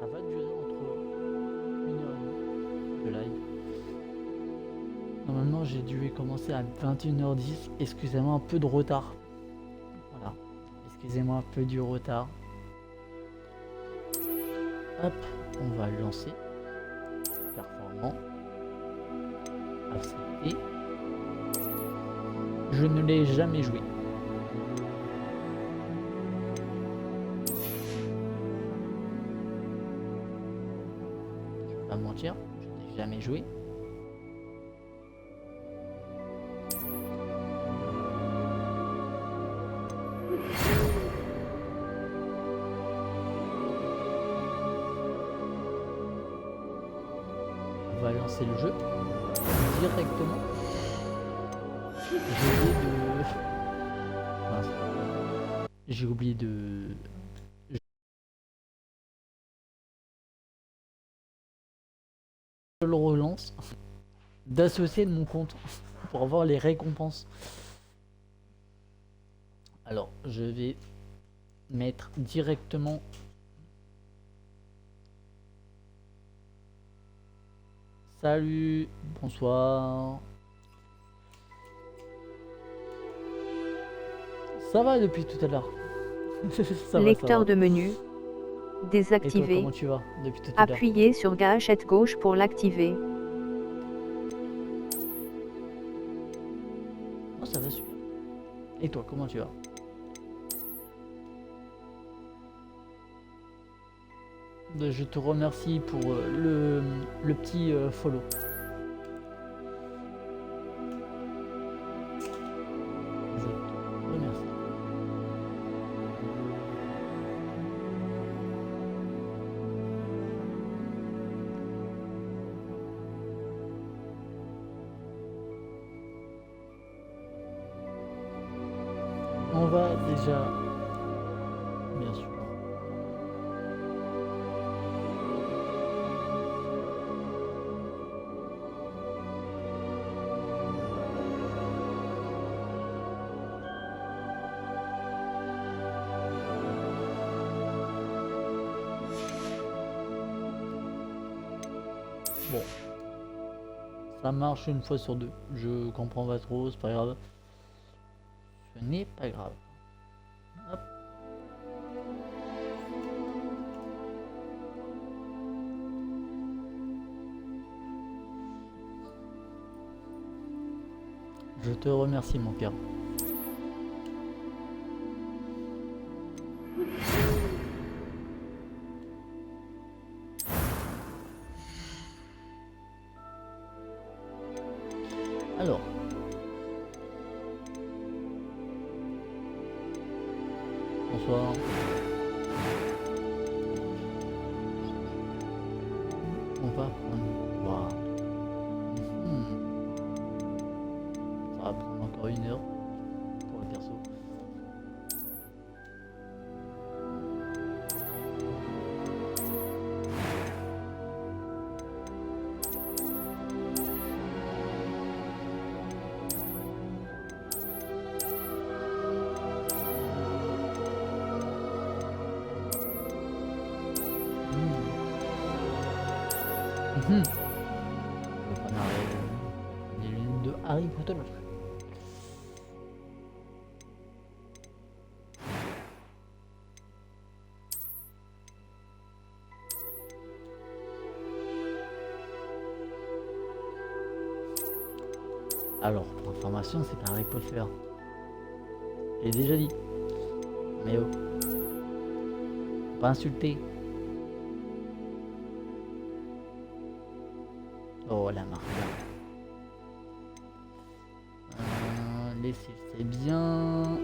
Ça va durer entre 1h30 de live. Normalement j'ai dû commencer à 21h10. Excusez-moi un peu de retard. Voilà. Excusez-moi un peu du retard. Hop, on va le lancer. Performant. Accepté. Je ne l'ai jamais joué. Je vais pas mentir, je n'ai jamais joué. On va lancer le jeu directement. J'ai oublié de... Je le relance. D'associer de mon compte pour avoir les récompenses. Alors, je vais mettre directement... Salut, bonsoir. Ça va depuis tout à l'heure. Lecteur de menu. Et toi, Désactivé. comment tu vas depuis tout à l'heure? Appuyez sur gâchette gauche pour l'activer. Oh, ça va super. Et toi, comment tu vas? Je te remercie pour le petit follow. Je te remercie. On va déjà, bien sûr. Bon, ça marche une fois sur deux. Je comprends pas trop, c'est pas grave. Ce n'est pas grave. Hop. Je te remercie, mon père. Alors. Bonsoir. On va prendre... Wow. Ça va prendre encore 1 heure pour le perso. Le panaré, les lunettes de Harry Potter. Alors, pour information, c'est pas Harry Potter. J'ai déjà dit. Mais oh. Faut pas insulter. Oh la marque. Les cils, c'est bien.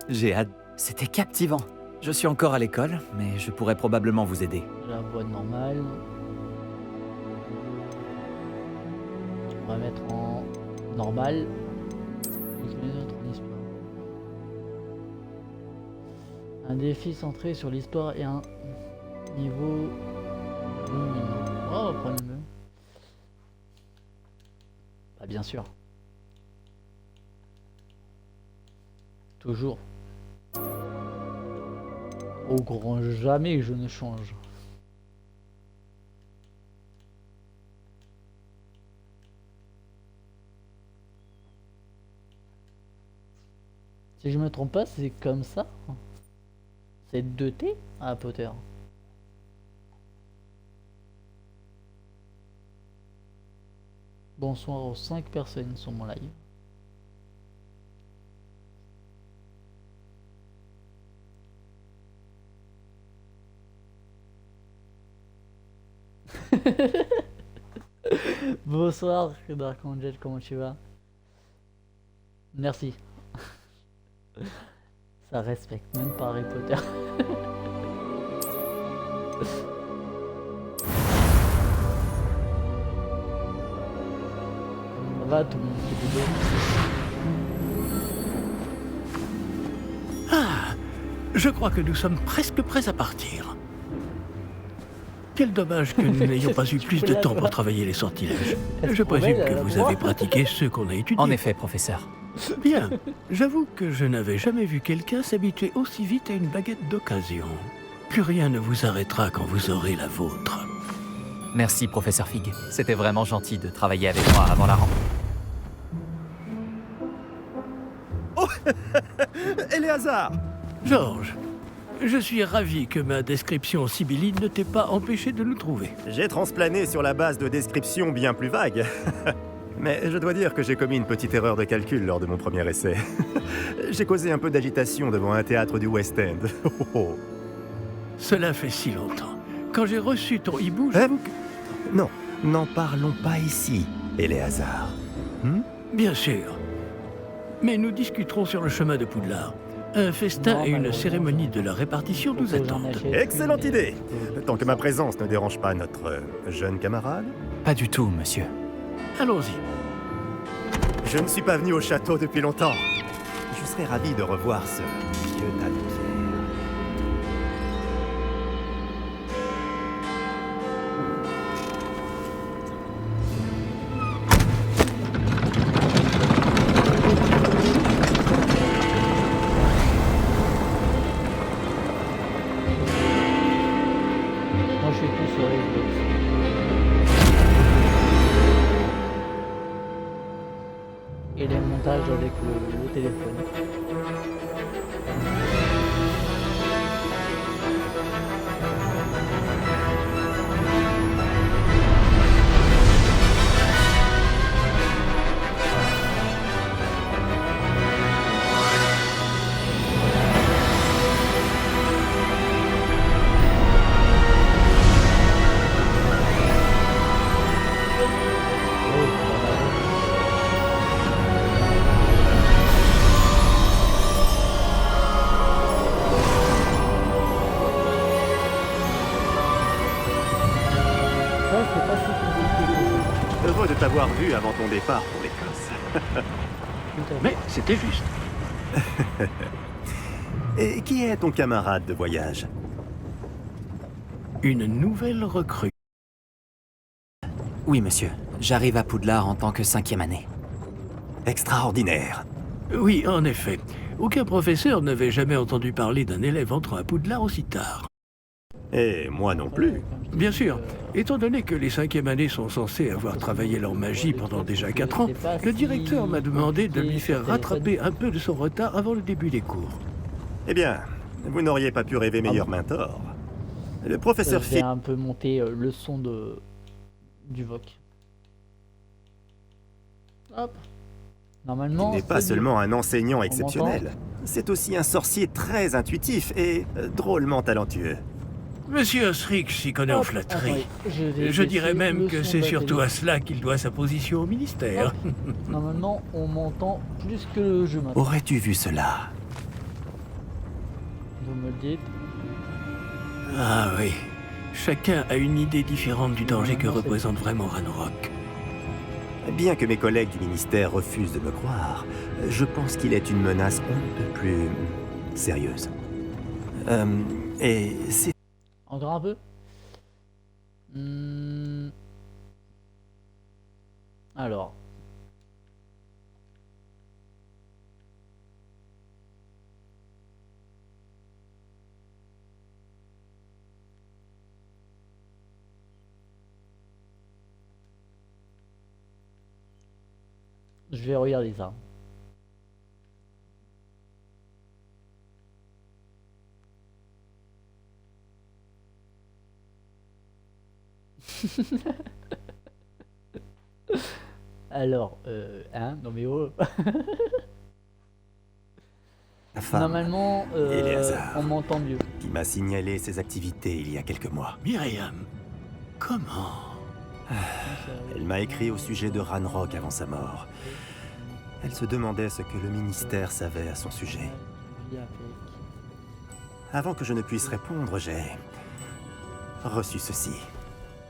J'ai hâte. C'était captivant. Je suis encore à l'école, mais je pourrais probablement vous aider. La voix normale. On va mettre en normal. Un défi centré sur l'histoire et un niveau minimum. Oh, on va prendre le même. Bah, bien sûr. Toujours. Au grand jamais je ne change. Si je me trompe pas, c'est comme ça. C'est 2T à Potter. Bonsoir aux 5 personnes sur mon live. Bonsoir Dark Angel, comment tu vas? Merci. Ça respecte même pas Harry Potter. Ça va tout le monde qui bouge. Ah, je crois que nous sommes presque prêts à partir. Quel dommage que nous n'ayons pas eu plus de temps pour travailler les sortilèges. Je présume que vous avez pratiqué ceux qu'on a étudiés. En effet, professeur. Bien. J'avoue que je n'avais jamais vu quelqu'un s'habituer aussi vite à une baguette d'occasion. Plus rien ne vous arrêtera quand vous aurez la vôtre. Merci, professeur Fig. C'était vraiment gentil de travailler avec moi avant la rentrée. Éléazar! Georges, je suis ravi que ma description sibylline ne t'ait pas empêché de nous trouver. J'ai transplané sur la base de descriptions bien plus vagues. Mais je dois dire que j'ai commis une petite erreur de calcul lors de mon premier essai. J'ai causé un peu d'agitation devant un théâtre du West End. Cela fait si longtemps. Quand j'ai reçu ton hibou, j'avoue que... Non, n'en parlons pas ici, Éléazar. Bien sûr. Mais nous discuterons sur le chemin de Poudlard. Un festin Non, et une malheureusement, cérémonie de la répartition nous attendent. Excellente idée! Tant que ma présence ne dérange pas notre jeune camarade. Pas du tout, monsieur. Allons-y. Je ne suis pas venu au château depuis longtemps. Je serais ravi de revoir ce vieux tas de pierres. Moi je suis plus sur Xbox. Et les montages avec le téléphone. Ça c'est pas si compliqué que Heureux de t'avoir vu avant ton départ pour l'Écosse. ça. Tout à fait. Mais c'était juste. Et qui est ton camarade de voyage? Une nouvelle recrue. Oui, monsieur. J'arrive à Poudlard en tant que 5e année. Extraordinaire. Oui, en effet. Aucun professeur n'avait jamais entendu parler d'un élève entrant à Poudlard aussi tard. Et moi non plus. Bien sûr, étant donné que les 5e années sont censées avoir travaillé leur magie pendant déjà 4 ans, le directeur m'a demandé de lui faire rattraper un peu de son retard avant le début des cours. Eh bien, vous n'auriez pas pu rêver meilleur mentor. Le professeur Je vais Fig... un peu monter le son du VOC. Hop. Normalement. n'est pas c'est seulement un enseignant On exceptionnel, c'est aussi un sorcier très intuitif et drôlement talentueux. Monsieur Osric s'y connaît en Hop, flatterie. attendez, vais Je dirais baisser même le que son c'est de la surtout télé. à cela qu'il doit sa position au ministère. Normalement, on m'entend plus que le jeu maintenant. Aurais-tu vu cela? Vous me le dites. Ah oui, chacun a une idée différente du danger que représente vraiment Ranrock. Bien que mes collègues du ministère refusent de me croire, je pense qu'il est une menace un peu plus sérieuse. Et c'est... Encore un peu. Alors. Je vais regarder ça. Alors, hein, non mais oh. La femme Normalement, Éléazar. on m'entend mieux. qui m'a signalé ses activités il y a quelques mois. Myriam, comment? Elle m'a écrit au sujet de Ranrock avant sa mort. Elle se demandait ce que le ministère savait à son sujet. Avant que je ne puisse répondre, j'ai reçu ceci.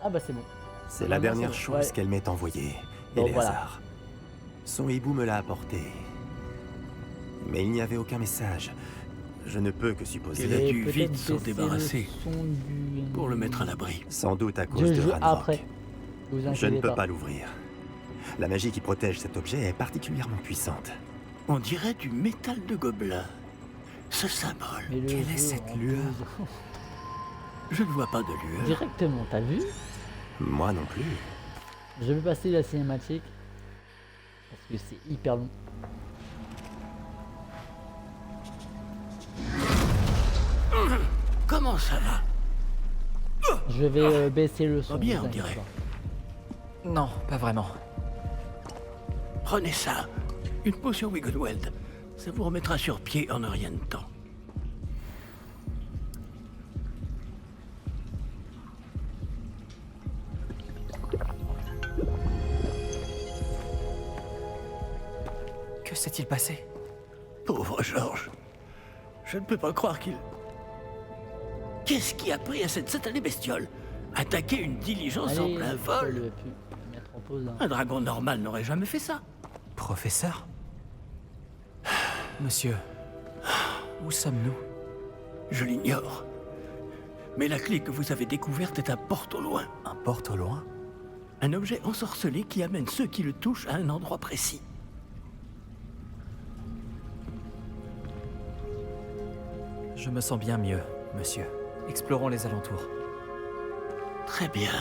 Ah bah c'est bon. C'est Ah, la non, dernière c'est- chose ouais. qu'elle m'ait envoyée, Bon, Éléazar. Son hibou me l'a apporté. Mais il n'y avait aucun message. Je ne peux que supposer. Quel a Et dû peut-être vite s'en baisser débarrasser le son du- pour le mettre à l'abri. Sans doute à Je cause de joue Ranrock. après. Vous Je inquiétez ne peux pas l'ouvrir. La magie qui protège cet objet est particulièrement puissante. On dirait du métal de gobelin. Ce symbole, Mais le Quelle est jeu, cette en lueur? plus- je ne vois pas de lueur. Directement, t'as vu? Moi non plus. Je vais passer la cinématique. Parce que c'est hyper long. Comment ça va? Je vais baisser le son. bien, vous on inquiétez dirait. pas. Non, pas vraiment. Prenez ça. Une potion Wiggleweld. Ça vous remettra sur pied en un rien de temps. Que s'est-il passé? Pauvre Georges. Je ne peux pas croire qu'il... Qu'est-ce qui a pris à cette satanée bestiole? Attaquer une diligence en Allez, plein je vol? vais plus mettre en pause. Hein. Un dragon normal n'aurait jamais fait ça. Professeur? Monsieur, où sommes-nous? Je l'ignore. Mais la clé que vous avez découverte est un porte au loin. Un porte au loin? Un objet ensorcelé qui amène ceux qui le touchent à un endroit précis. Je me sens bien mieux, monsieur. Explorons les alentours. Très bien.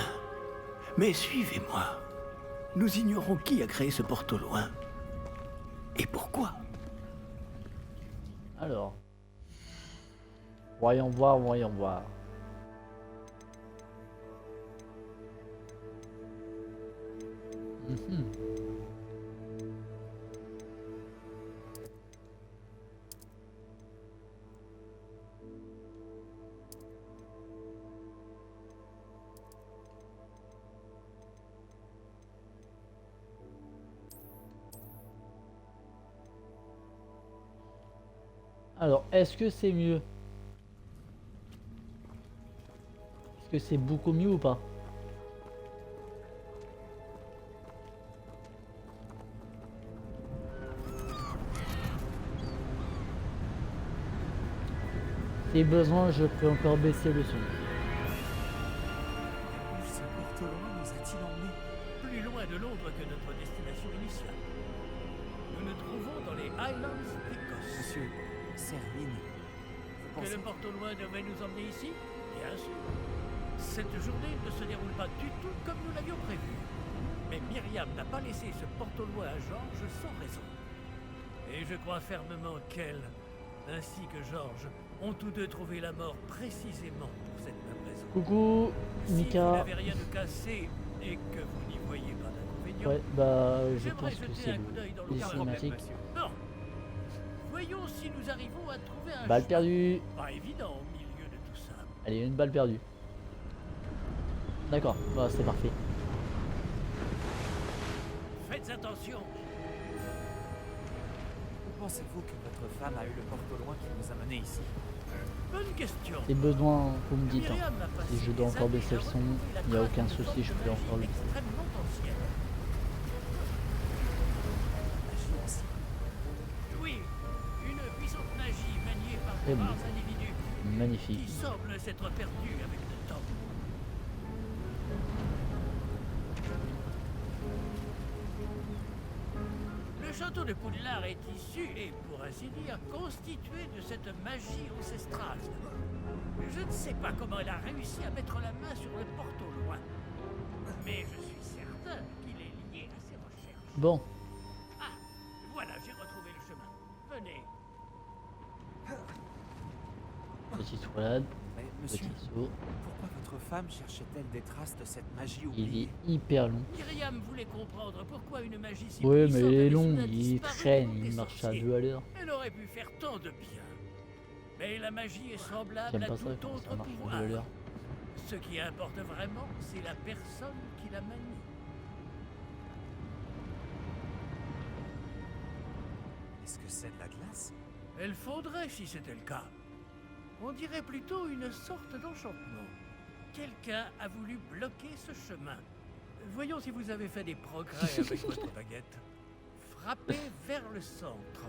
Mais suivez-moi. Nous ignorons qui a créé ce porte au loin. Et pourquoi? Alors. Voyons voir, voyons voir. Mhm. Alors, est-ce que c'est mieux? Est-ce que c'est beaucoup mieux ou pas? Si besoin, je peux encore baisser le son. Ce porte au loin nous a-t-il emmenés? Plus loin de Londres que notre destination initiale. Nous nous trouvons dans les Highlands d'Écosse. Monsieur, Serwyn, vous Que pensez... le porte au loin devait nous emmener ici? Bien sûr. Cette journée ne se déroule pas du tout comme nous l'avions prévu. Mais Myriam n'a pas laissé ce porte au loin à Georges sans raison. Et je crois fermement qu'elle, ainsi que Georges, ont tous deux trouvé la mort précisément pour cette même raison. Coucou, Si vous Mika. n'avez rien de cassé et que vous n'y voyez pas d'inconvénient, Ouais, bah, je j'aimerais pense que jeter c'est un coup d'œil dans le les cinématiques. Bon. Voyons si nous arrivons à trouver un Balle chemin. perdue. Pas évident au milieu de tout ça. Allez, une balle perdue. D'accord, bah c'est parfait. Faites attention. Où pensez-vous que votre femme a eu le porte au loin qui nous a menés ici? Bonne question. Si besoin, vous me dites. Hein. Myriam a passé Si je dois des encore années baisser le à son, retrouver la il n'y a trace aucun d'une souci, forme je de peux encore le magie baisser. extrêmement ancienne. Oui, une puissante magie maniée par Eh de bon. rares individus Magnifique. qui semblent s'être perdus avec le temps. Le château de Poudlard est issu et, pour ainsi dire, constitué de cette magie ancestrale. Je ne sais pas comment elle a réussi à mettre la main sur le porte au loin, mais je suis certain qu'il est lié à ses recherches. Bon, Ah, Petite roulade, Mais monsieur, petit saut. pourquoi votre femme cherchait-elle des traces de cette magie Il oubliée? est hyper long. Myriam voulait comprendre pourquoi une magie si Ouais, mais puissante il est avait long, soudain il disparu traîne, des il marche à sorciers. 2 à l'heure. Elle aurait pu faire tant de bien. Mais la magie est semblable J'aime à pas ça tout quand autre ça marche à 2 pouvoir. à l'heure. Ce qui importe vraiment, c'est la personne qui la manie. Est-ce que c'est de la glace? Elle fondrait si c'était le cas. On dirait plutôt une sorte d'enchantement. Quelqu'un a voulu bloquer ce chemin. Voyons si vous avez fait des progrès avec votre baguette. Frappez vers le centre.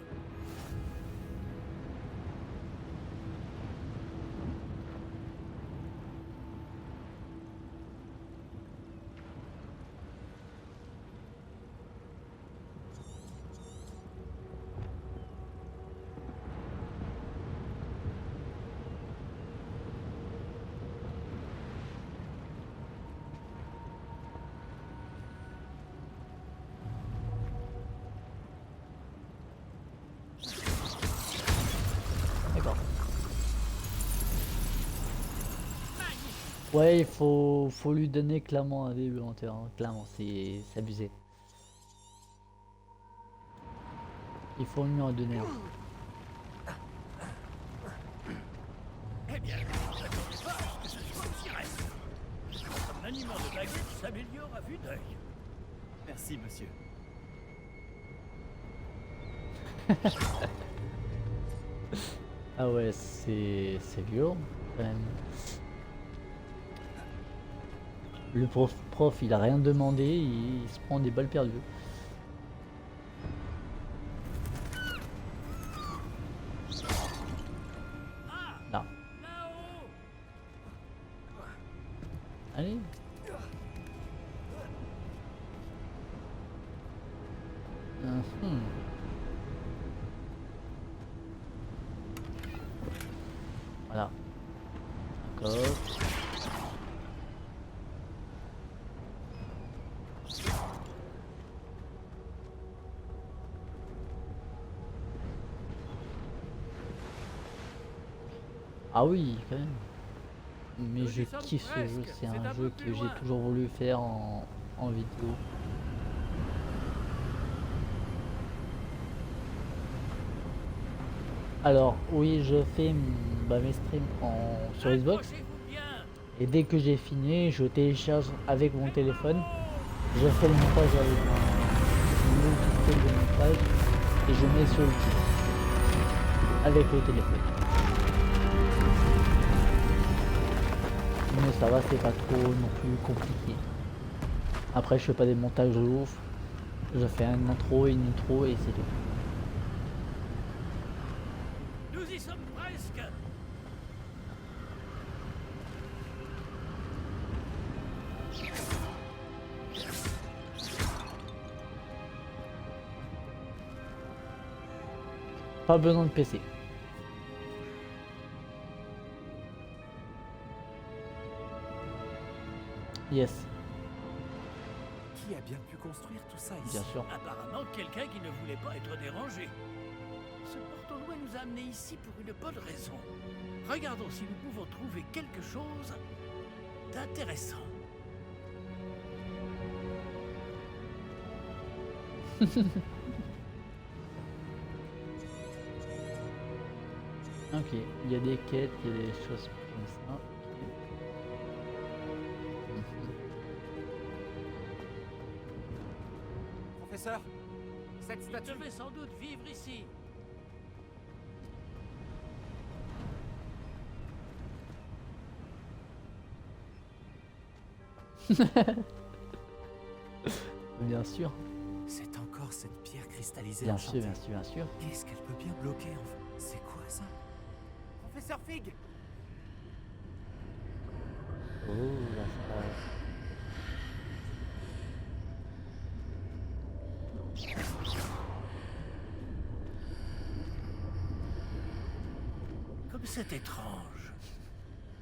D'accord. Ouais, il faut lui donner clairement un début lenteur, hein. Clairement, c'est abusé. Il faut lui en donner un. Eh bien, n'attendez pas à ce que ce soit aussi reste. Votre maniement de baguette s'améliore à vue d'œil. Merci, monsieur. Ah ouais, c'est violent quand même. Le prof, il a rien demandé, il se prend des balles perdues. Là. Là-haut! Allez. Mhm. Voilà. D'accord. Ah oui, quand même. Mais Nous je y sommes kiffe ce jeu, presque, c'est c'est un un jeu peu que plus j'ai loin. toujours voulu faire en vidéo. Alors, oui, je fais mes streams sur Xbox. Accrochez-vous bien. Et dès que j'ai fini, je télécharge avec mon téléphone. Je fais le montage avec un logiciel de montage. Et je mets sur le site. Avec le téléphone. Mais ça va, c'est pas trop non plus compliqué. Après, je fais pas des montages de ouf. Je fais un intro et une intro et c'est tout. Nous y sommes presque. Pas besoin de PC. Yes, Qui a bien pu construire tout ça ici? bien sûr. Apparemment, quelqu'un qui ne voulait pas être dérangé. Ce porte-loin nous a amenés ici pour une bonne raison. Regardons si nous pouvons trouver quelque chose d'intéressant. Ok, il y a des quêtes, il y a des choses comme ça. Ok. Professeur, cette Il statue... devait sans doute vivre ici. Bien sûr, C'est encore cette pierre cristallisée bien sûr, enchantée. bien sûr, bien sûr. Qu'est-ce qu'elle peut bien bloquer en fait? C'est quoi ça? Professeur Fig! Oh, là, ça... Comme c'est étrange.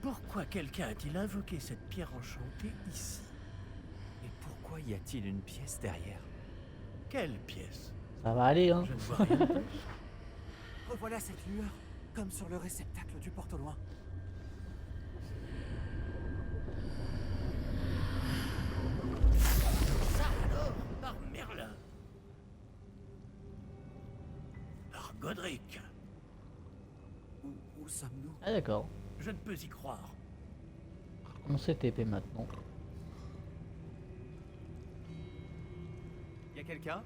Pourquoi quelqu'un a-t-il invoqué cette pierre enchantée ici? Et pourquoi y a-t-il une pièce derrière? Quelle pièce? Ça va aller, hein. Je ne vois rien de plus. Revoilà cette lueur, comme sur le réceptacle du porte au loin. Godric. Où sommes-nous? Ah d'accord. Je ne peux y croire. On s'est TP maintenant. Y a quelqu'un?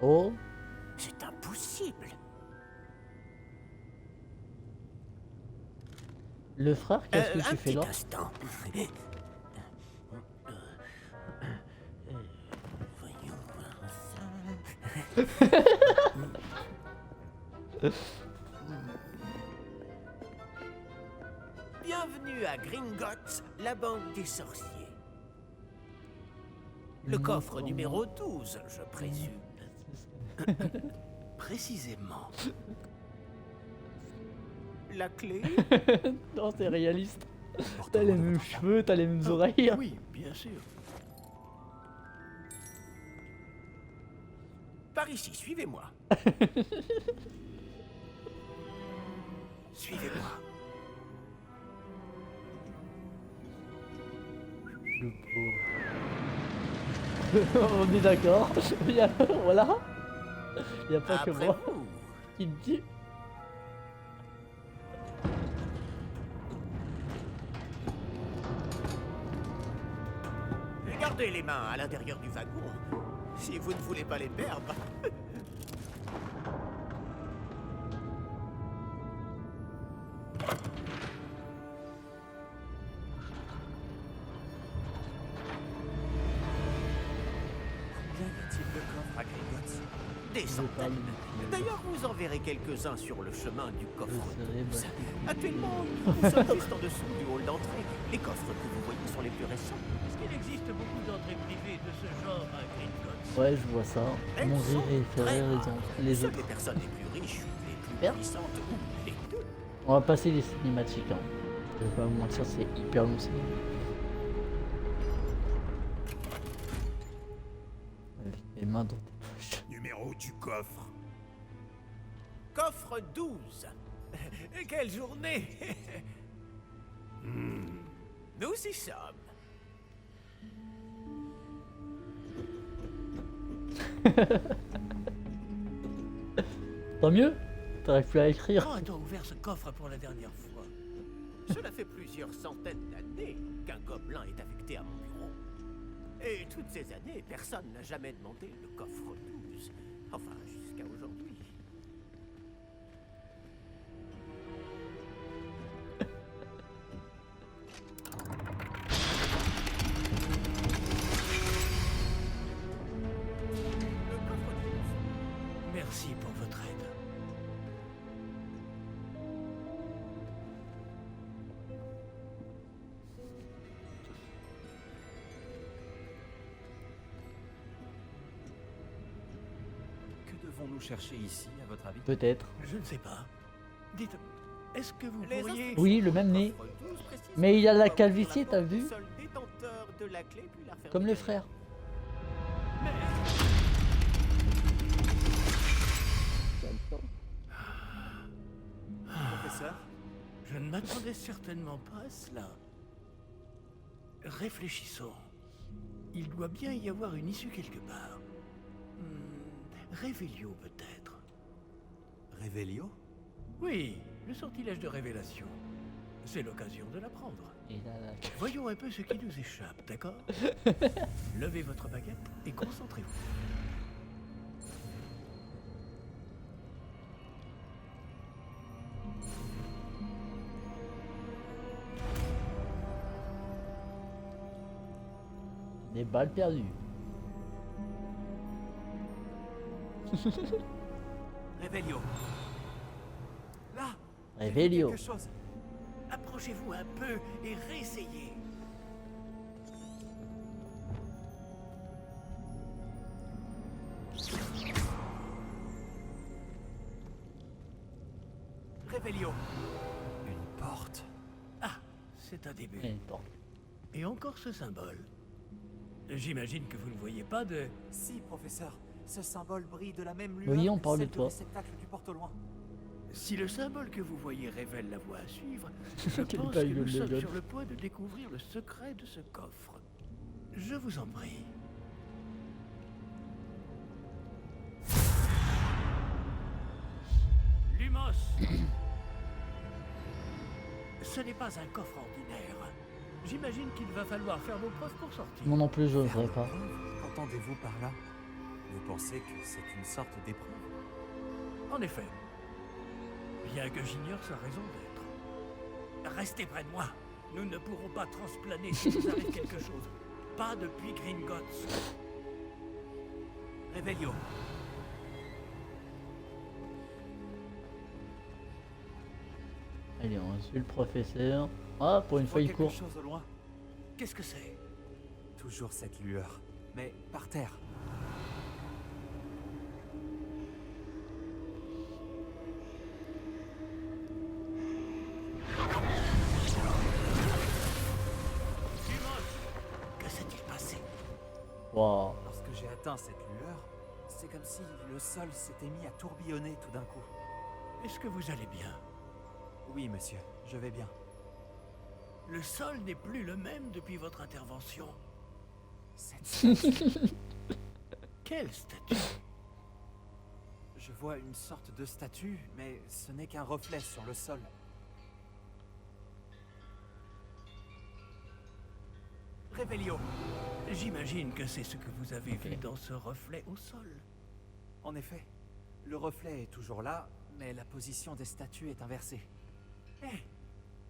Oh, C'est impossible. le frère, qu'est-ce que tu Un fais petit là? instant. Voyons voir ça. Bienvenue à Gringotts, la banque des sorciers. Le coffre numéro 12, je présume. Précisément. La clé? Non, c'est réaliste. T'as les mêmes cheveux, t'as les mêmes oreilles. Oui, bien sûr. Par ici, suivez-moi. Suivez-moi. Le pauvre. On est d'accord. Voilà. Il y a pas que Après moi vous. qui me dit. Gardez les mains à l'intérieur du wagon, si vous ne voulez pas les perdre. Combien y a-t-il de coffres à Gringotts? Des Je vais pas centaines. le D'ailleurs, vous en verrez quelques-uns sur le chemin du coffre serai 12. battu. Actuellement, nous sommes juste en dessous du hall d'entrée. Les coffres que vous voyez sont les plus récents. Est-ce qu'il existe beaucoup d'entrées privées de ce genre à Gringotts? Ouais, je vois ça. Elles Mon sont rire fait très rire rares. les Seules autres. les personnes les plus riches, les plus Merde. puissantes ou les deux. On va passer les cinématiques. Hein. Je vais pas vous mentir, c'est hyper long. Avec les mains dans tes poches. Numéro du coffre. Coffre 12. Quelle journée. Nous y sommes. Tant mieux. T'arrives plus à écrire. Quand a-t-on ouvert ce coffre pour la dernière fois? Cela fait plusieurs centaines d'années qu'un gobelin est affecté à mon bureau. Et toutes ces années, personne n'a jamais demandé le coffre 12. Enfin, jusqu'à aujourd'hui. Le coffre 12. Merci pour votre aide. Que devons-nous chercher ici, à votre avis? Peut-être. Je ne sais pas. Dites, est-ce que vous Les pourriez... instructions Oui, le même du nez. coffre 12 précisent Mais il a la que calvitie, la t'as porte vu? du seul détenteur de la clé, puis la refermer Comme les derrière. frères. Professeur? Je ne m'attendais certainement pas à cela. Réfléchissons. Il doit bien y avoir une issue quelque part. Révélio peut-être. Révélio? Oui, le sortilège de révélation. C'est l'occasion de l'apprendre. Et là, là. Voyons un peu ce qui nous échappe, d'accord? Levez votre baguette et concentrez-vous. Des balles perdues. Révélio. Là! Révélio. Quelque chose. Approchez-vous un peu et réessayez. Révélio. Une porte. Ah, c'est un début. Et une porte. Et encore ce symbole. J'imagine que vous ne voyez pas de... Si, professeur. Ce symbole brille de la même lueur Oui, on que parle de celle toi. réceptacle du porte au loin. Si le symbole que vous voyez révèle la voie à suivre, je Quelle pense taille que de nous sommes gueule. sur le point de découvrir le secret de ce coffre. Je vous en prie. Lumos. Ce n'est pas un coffre ordinaire. J'imagine qu'il va falloir faire vos preuves pour sortir. Moi non plus, je n'oserais pas. Qu'entendez-vous par là? Vous pensez que c'est une sorte d'épreuve? En effet. Bien que j'ignore sa raison d'être. Restez près de moi. Nous ne pourrons pas transplaner si nous arrive quelque chose. Pas depuis Gringotts. Revelio. Allez, on suit le professeur. Ah, pour une fois, il court. chose au loin. Qu'est-ce que c'est? Toujours cette lueur. Mais par terre. Que s'est-il passé? Waouh. Lorsque j'ai atteint cette lueur, c'est comme si le sol s'était mis à tourbillonner tout d'un coup. Est-ce que vous allez bien? Oui, monsieur, je vais bien. Le sol n'est plus le même depuis votre intervention. Cette statue, Quelle statue? je vois une sorte de statue, mais ce n'est qu'un reflet sur le sol. Revelio. J'imagine que c'est ce que vous avez vu dans ce reflet au sol. En effet, le reflet est toujours là, mais la position des statues est inversée. Eh,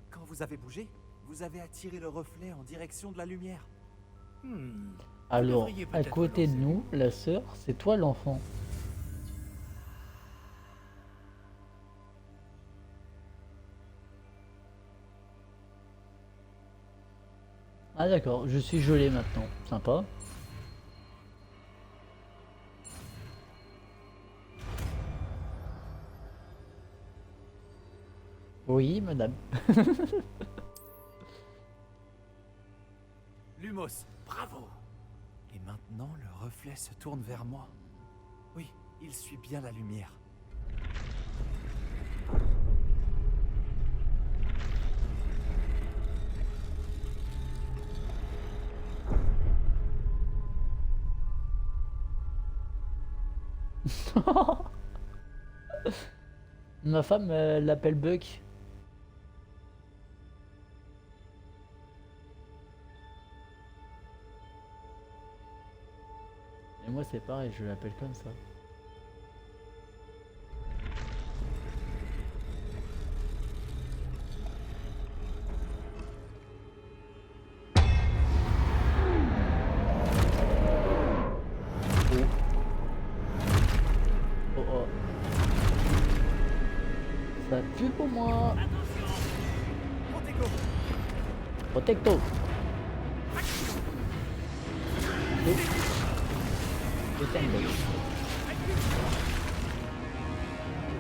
quand vous avez bougé, vous avez attiré le reflet en direction de la lumière. Alors, devriez à peut-être côté de lancer. nous, la sœur, c'est toi l'enfant. Ah d'accord, je suis gelé maintenant. Sympa. Oui, madame. Lumos, bravo! Et maintenant, le reflet se tourne vers moi. Oui, il suit bien la lumière. Ma femme l'appelle Buck. Et moi c'est pareil, je l'appelle comme ça. Oh oh. Ça pue pour moi. Protecto. Detengo.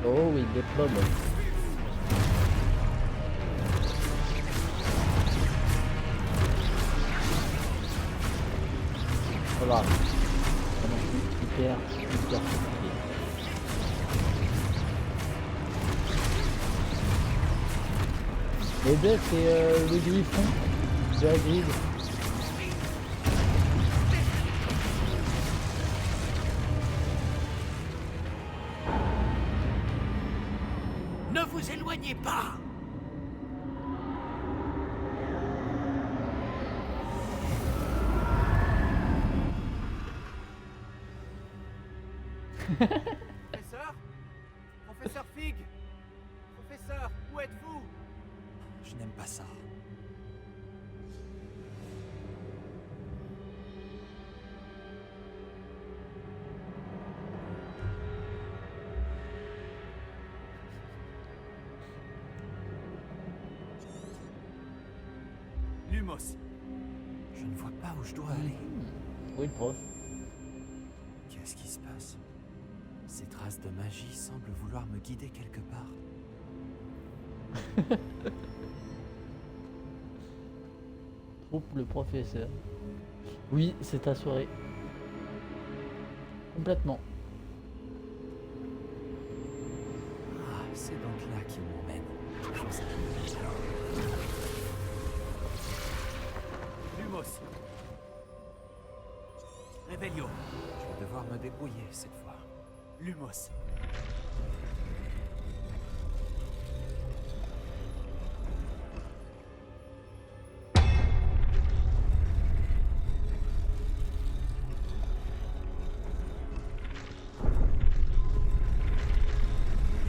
Oh oui, des problèmes. Voilà. Ça non plus hyper compliqué. Les deux, c'est le griffon de Hagrid. Ne vous éloignez pas! Professeur? Professeur Fig? Professeur, où êtes-vous? Je n'aime pas ça. Lumos, je ne vois pas où je dois aller. Oui, le prof. Qu'est-ce qui se passe? Ces traces de magie semblent vouloir me guider quelque part. Troupe le professeur. Oui, c'est ta soirée. Complètement. Ah, c'est donc là qu'il m'emmène. Chose Lumos. Revelio. Je vais devoir me débrouiller cette fois. Lumos.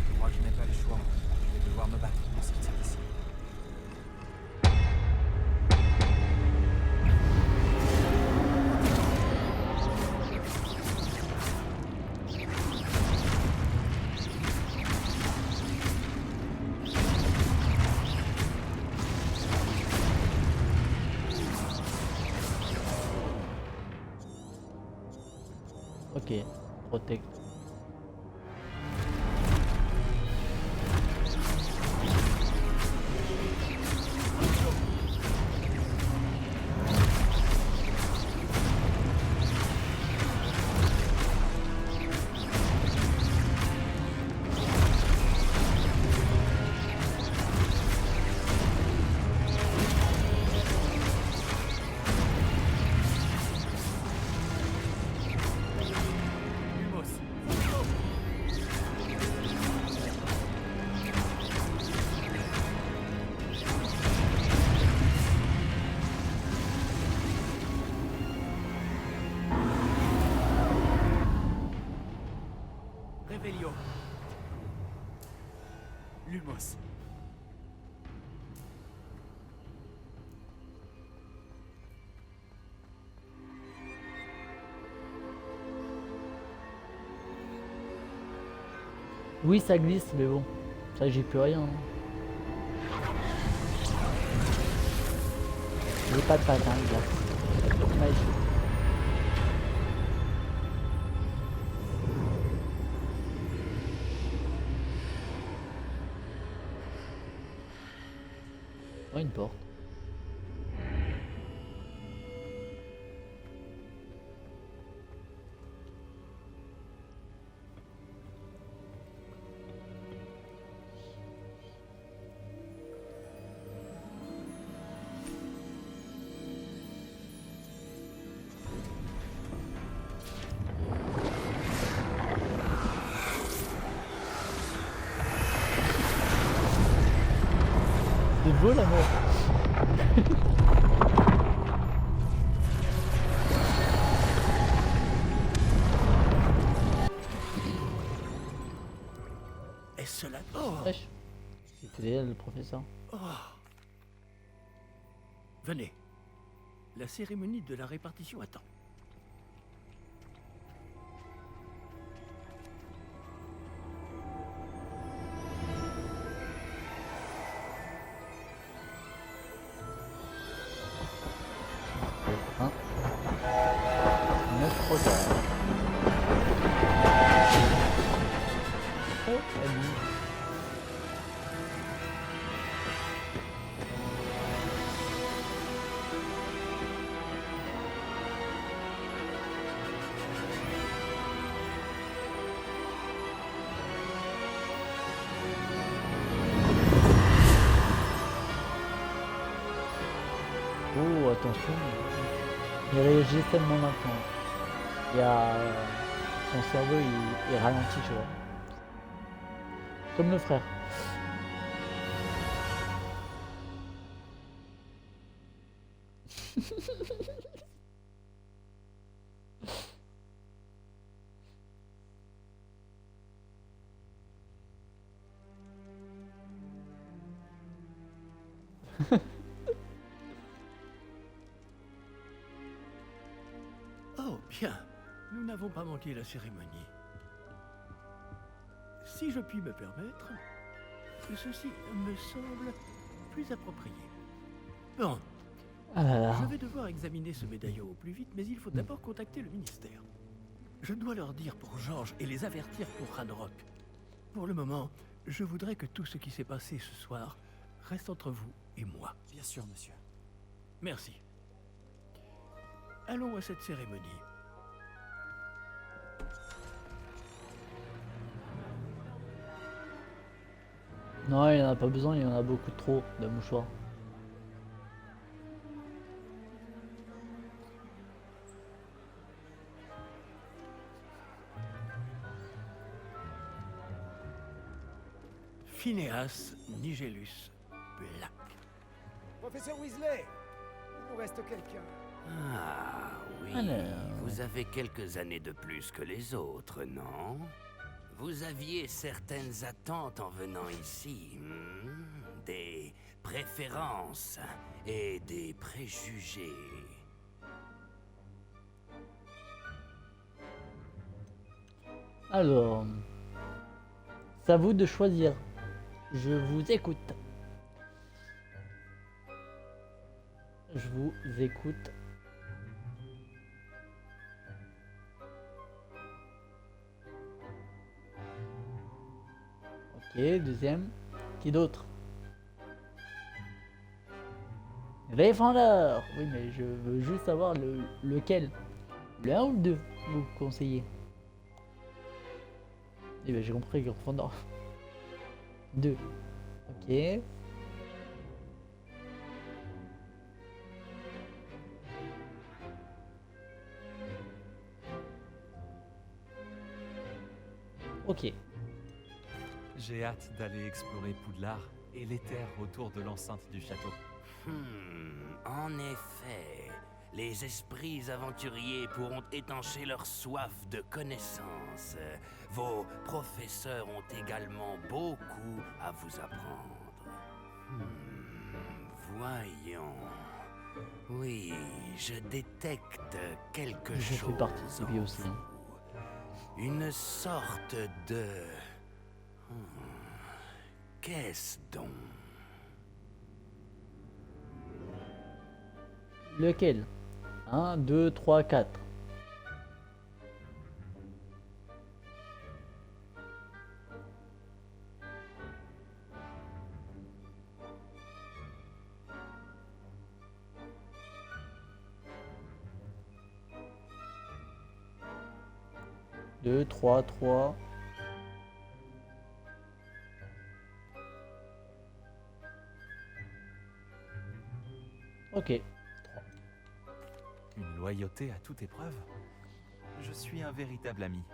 Je crois que je n'ai pas le choix. Je vais devoir me battre pour sortir d'ici. Ok, protect. Lumos. Revelio. Lumos. Oui, ça glisse, mais bon. Ça, j'ai plus rien. J'ai pas de patin, gars. Magie. Oh, une porte. C'est beau l'amour. Est-ce cela? Oh, Wesh. C'était elle, le professeur. venez. La cérémonie de la répartition attend. Hein? Notre regard. Oh, elle dit. Oh, attention. Il réagit tellement maintenant. Il y a... Son cerveau, il ralentit, tu vois. Comme le frère. Oh, bien. Nous n'avons pas manqué la cérémonie. Si je puis me permettre, ceci me semble plus approprié. Bon, Ah là là. je vais devoir examiner ce médaillon au plus vite, mais il faut d'abord contacter le ministère. Je dois leur dire pour Georges et les avertir pour Ranrock. Pour le moment, je voudrais que tout ce qui s'est passé ce soir reste entre vous et moi. Bien sûr, monsieur. Merci. Allons à cette cérémonie. Non, il n'y en a pas besoin, il y en a beaucoup trop de mouchoirs. Phineas Nigellus Black. Professeur Weasley, il nous reste quelqu'un. Ah oui, Alors. vous avez quelques années de plus que les autres, non? Vous aviez certaines attentes en venant ici, des préférences et des préjugés. Alors, c'est à vous de choisir. Je vous écoute. Je vous écoute. Ok, deuxième. Qui d'autre? Gryffondor. Oui, mais je veux juste savoir lequel. Le 1 ou le 2, vous conseillez? Eh ben j'ai compris Gryffondor. 2. Ok. Ok. J'ai hâte d'aller explorer Poudlard et les terres autour de l'enceinte du château. En effet, les esprits aventuriers pourront étancher leur soif de connaissances. Vos professeurs ont également beaucoup à vous apprendre. Voyons. Oui, je détecte quelque Je chose. fais participer en aussi. vous. Une sorte de... Qu'est-ce donc? Lequel? 1, 2, 3, 4. Deux, trois, trois. Ok. Une loyauté à toute épreuve. Je suis un véritable ami.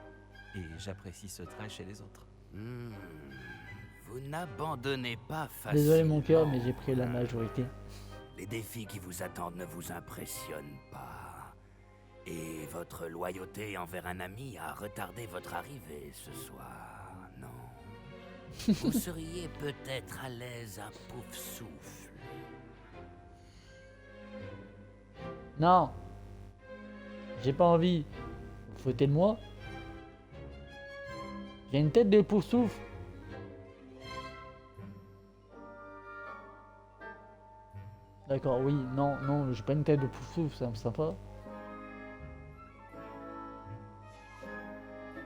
Et j'apprécie ce trait chez les autres. Vous n'abandonnez pas facilement. Désolé mon cœur, mais j'ai pris la majorité. Les défis qui vous attendent ne vous impressionnent pas. Et votre loyauté envers un ami a retardé votre arrivée ce soir, non? Vous seriez peut-être à l'aise à Poufsouffle. Non. J'ai pas envie. Vous foutez de moi? J'ai une tête de Poufsouffle. D'accord, oui, non, non, j'ai pas une tête de Poufsouffle, c'est sympa.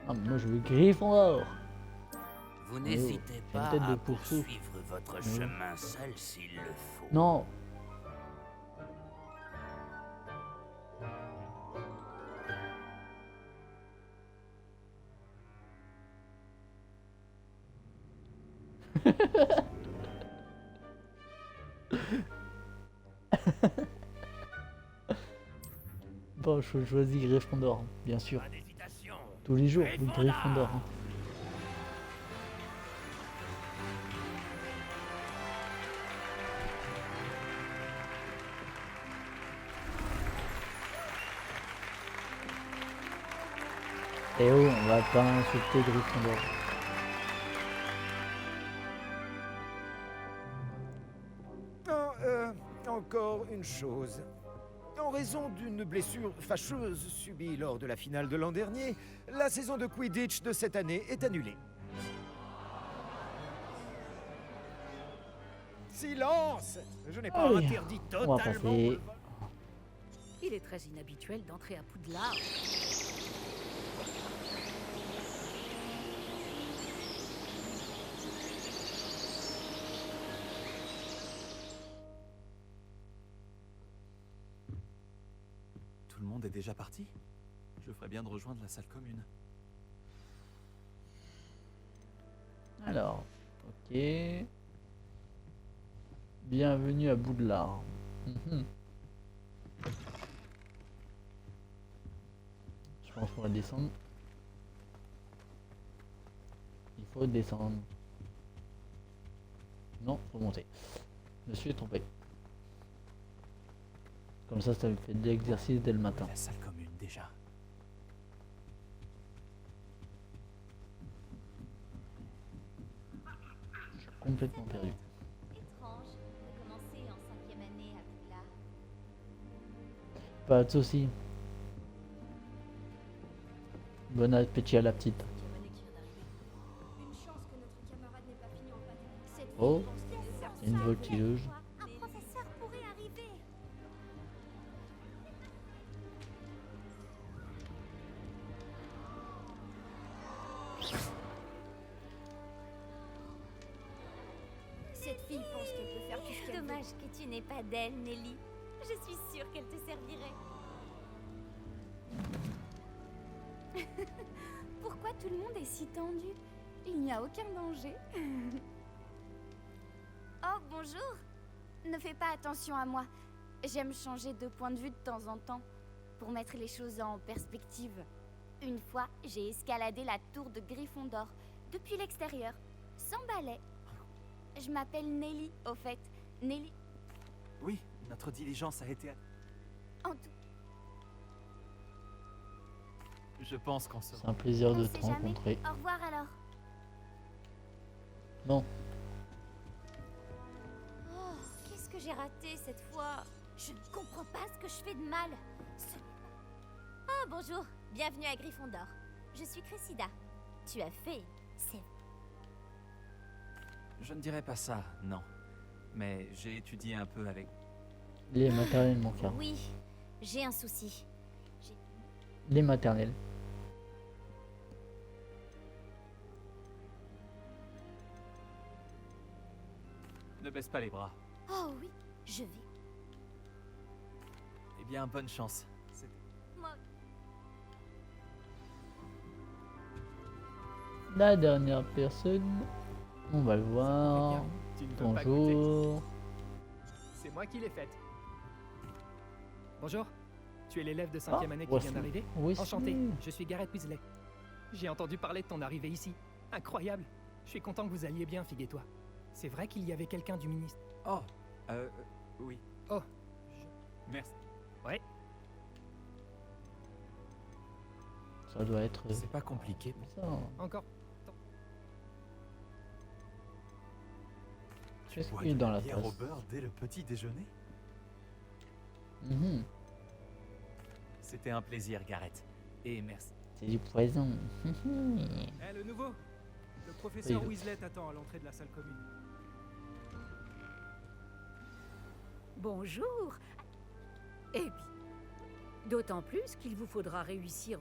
Ah, mais moi je veux Gryffondor. Vous n'hésitez j'ai une pas tête de à Poufsouffle. poursuivre votre chemin seul s'il le faut. Non. Bon, je choisis Gryffondor, bien sûr. Pas d'hésitation. Tous les jours, le Gryffondor. Gryffondor. Eh oh, on va pas insulter Gryffondor. Encore une chose. En raison d'une blessure fâcheuse subie lors de la finale de l'an dernier, la saison de Quidditch de cette année est annulée. Silence! Je n'ai pas Allez, interdit on va totalement... passer. Il est très inhabituel d'entrer à Poudlard. Tout le monde monde est déjà parti? Je ferais bien de rejoindre la salle commune. Alors, ok. Bienvenue à Boudlard. Mhm. Je pense qu'on va descendre. Il faut descendre. Non, faut monter. Je me suis trompé. Comme ça me fait de l'exercice dès le matin. La salle commune déjà. Je suis complètement perdu. Étrange de commencer en 5e année à Poudlard. Pas de soucis. Bon appétit à la petite. Une chance que notre camarade n'ait pas fini en pâté. Cette Oh, fille pense qu'elle est sortie. une voltigeuse. Un professeur pourrait arriver. Cette fille pense qu'elle peut faire tout ce qu'elle veut. Dommage que tu n'aies pas d'elle, Nelly. Je suis sûre qu'elle te servirait. Pourquoi tout le monde est si tendu? Il n'y a aucun danger. Oh, bonjour. Ne fais pas attention à moi. J'aime changer de point de vue de temps en temps, pour mettre les choses en perspective. Une fois, j'ai escaladé la tour de Gryffondor, depuis l'extérieur, sans balai. Je m'appelle Nelly, au fait. Nelly, Oui, notre diligence a été... en tout Je pense qu'on se... C'est un plaisir on de sait te jamais. rencontrer. Au revoir alors. Non, Oh, qu'est-ce que j'ai raté cette fois? Je ne comprends pas ce que je fais de mal. Oh, bonjour. Bienvenue à Gryffondor. Je suis Cressida. Tu as fait... C'est... Je ne dirais pas ça, non. Mais j'ai étudié un peu avec... les maternelles, mon cœur. Oui, j'ai un souci. Les maternelles. Ne baisse pas les bras. Oh oui, je vais. Eh bien, bonne chance. C'est... Moi, La dernière personne. On va le voir. Tu ne veux pas goûter? Bonjour. C'est moi qui l'ai faite. Bonjour, tu es l'élève de 5e année qui voici. vient d'arriver? Oui, Enchanté, je suis Gareth Weasley. J'ai entendu parler de ton arrivée ici. Incroyable. Je suis content que vous alliez bien, Fig-et-toi. C'est vrai qu'il y avait quelqu'un du ministre. Oh, oui. Oh, Merci. ouais. Ça doit être C'est pas compliqué. ça. Encore. Qu'est-ce Bois qu'il y a de dans la bière au tasse? beurre dès le petit déjeuner? Mhm. C'était un plaisir, Gareth. Et merci. C'est du poison. Mhm. Eh, le nouveau. Le professeur Oui. Weasley t'attend à l'entrée de la salle commune. Bonjour. Eh bien, d'autant plus qu'il vous faudra réussir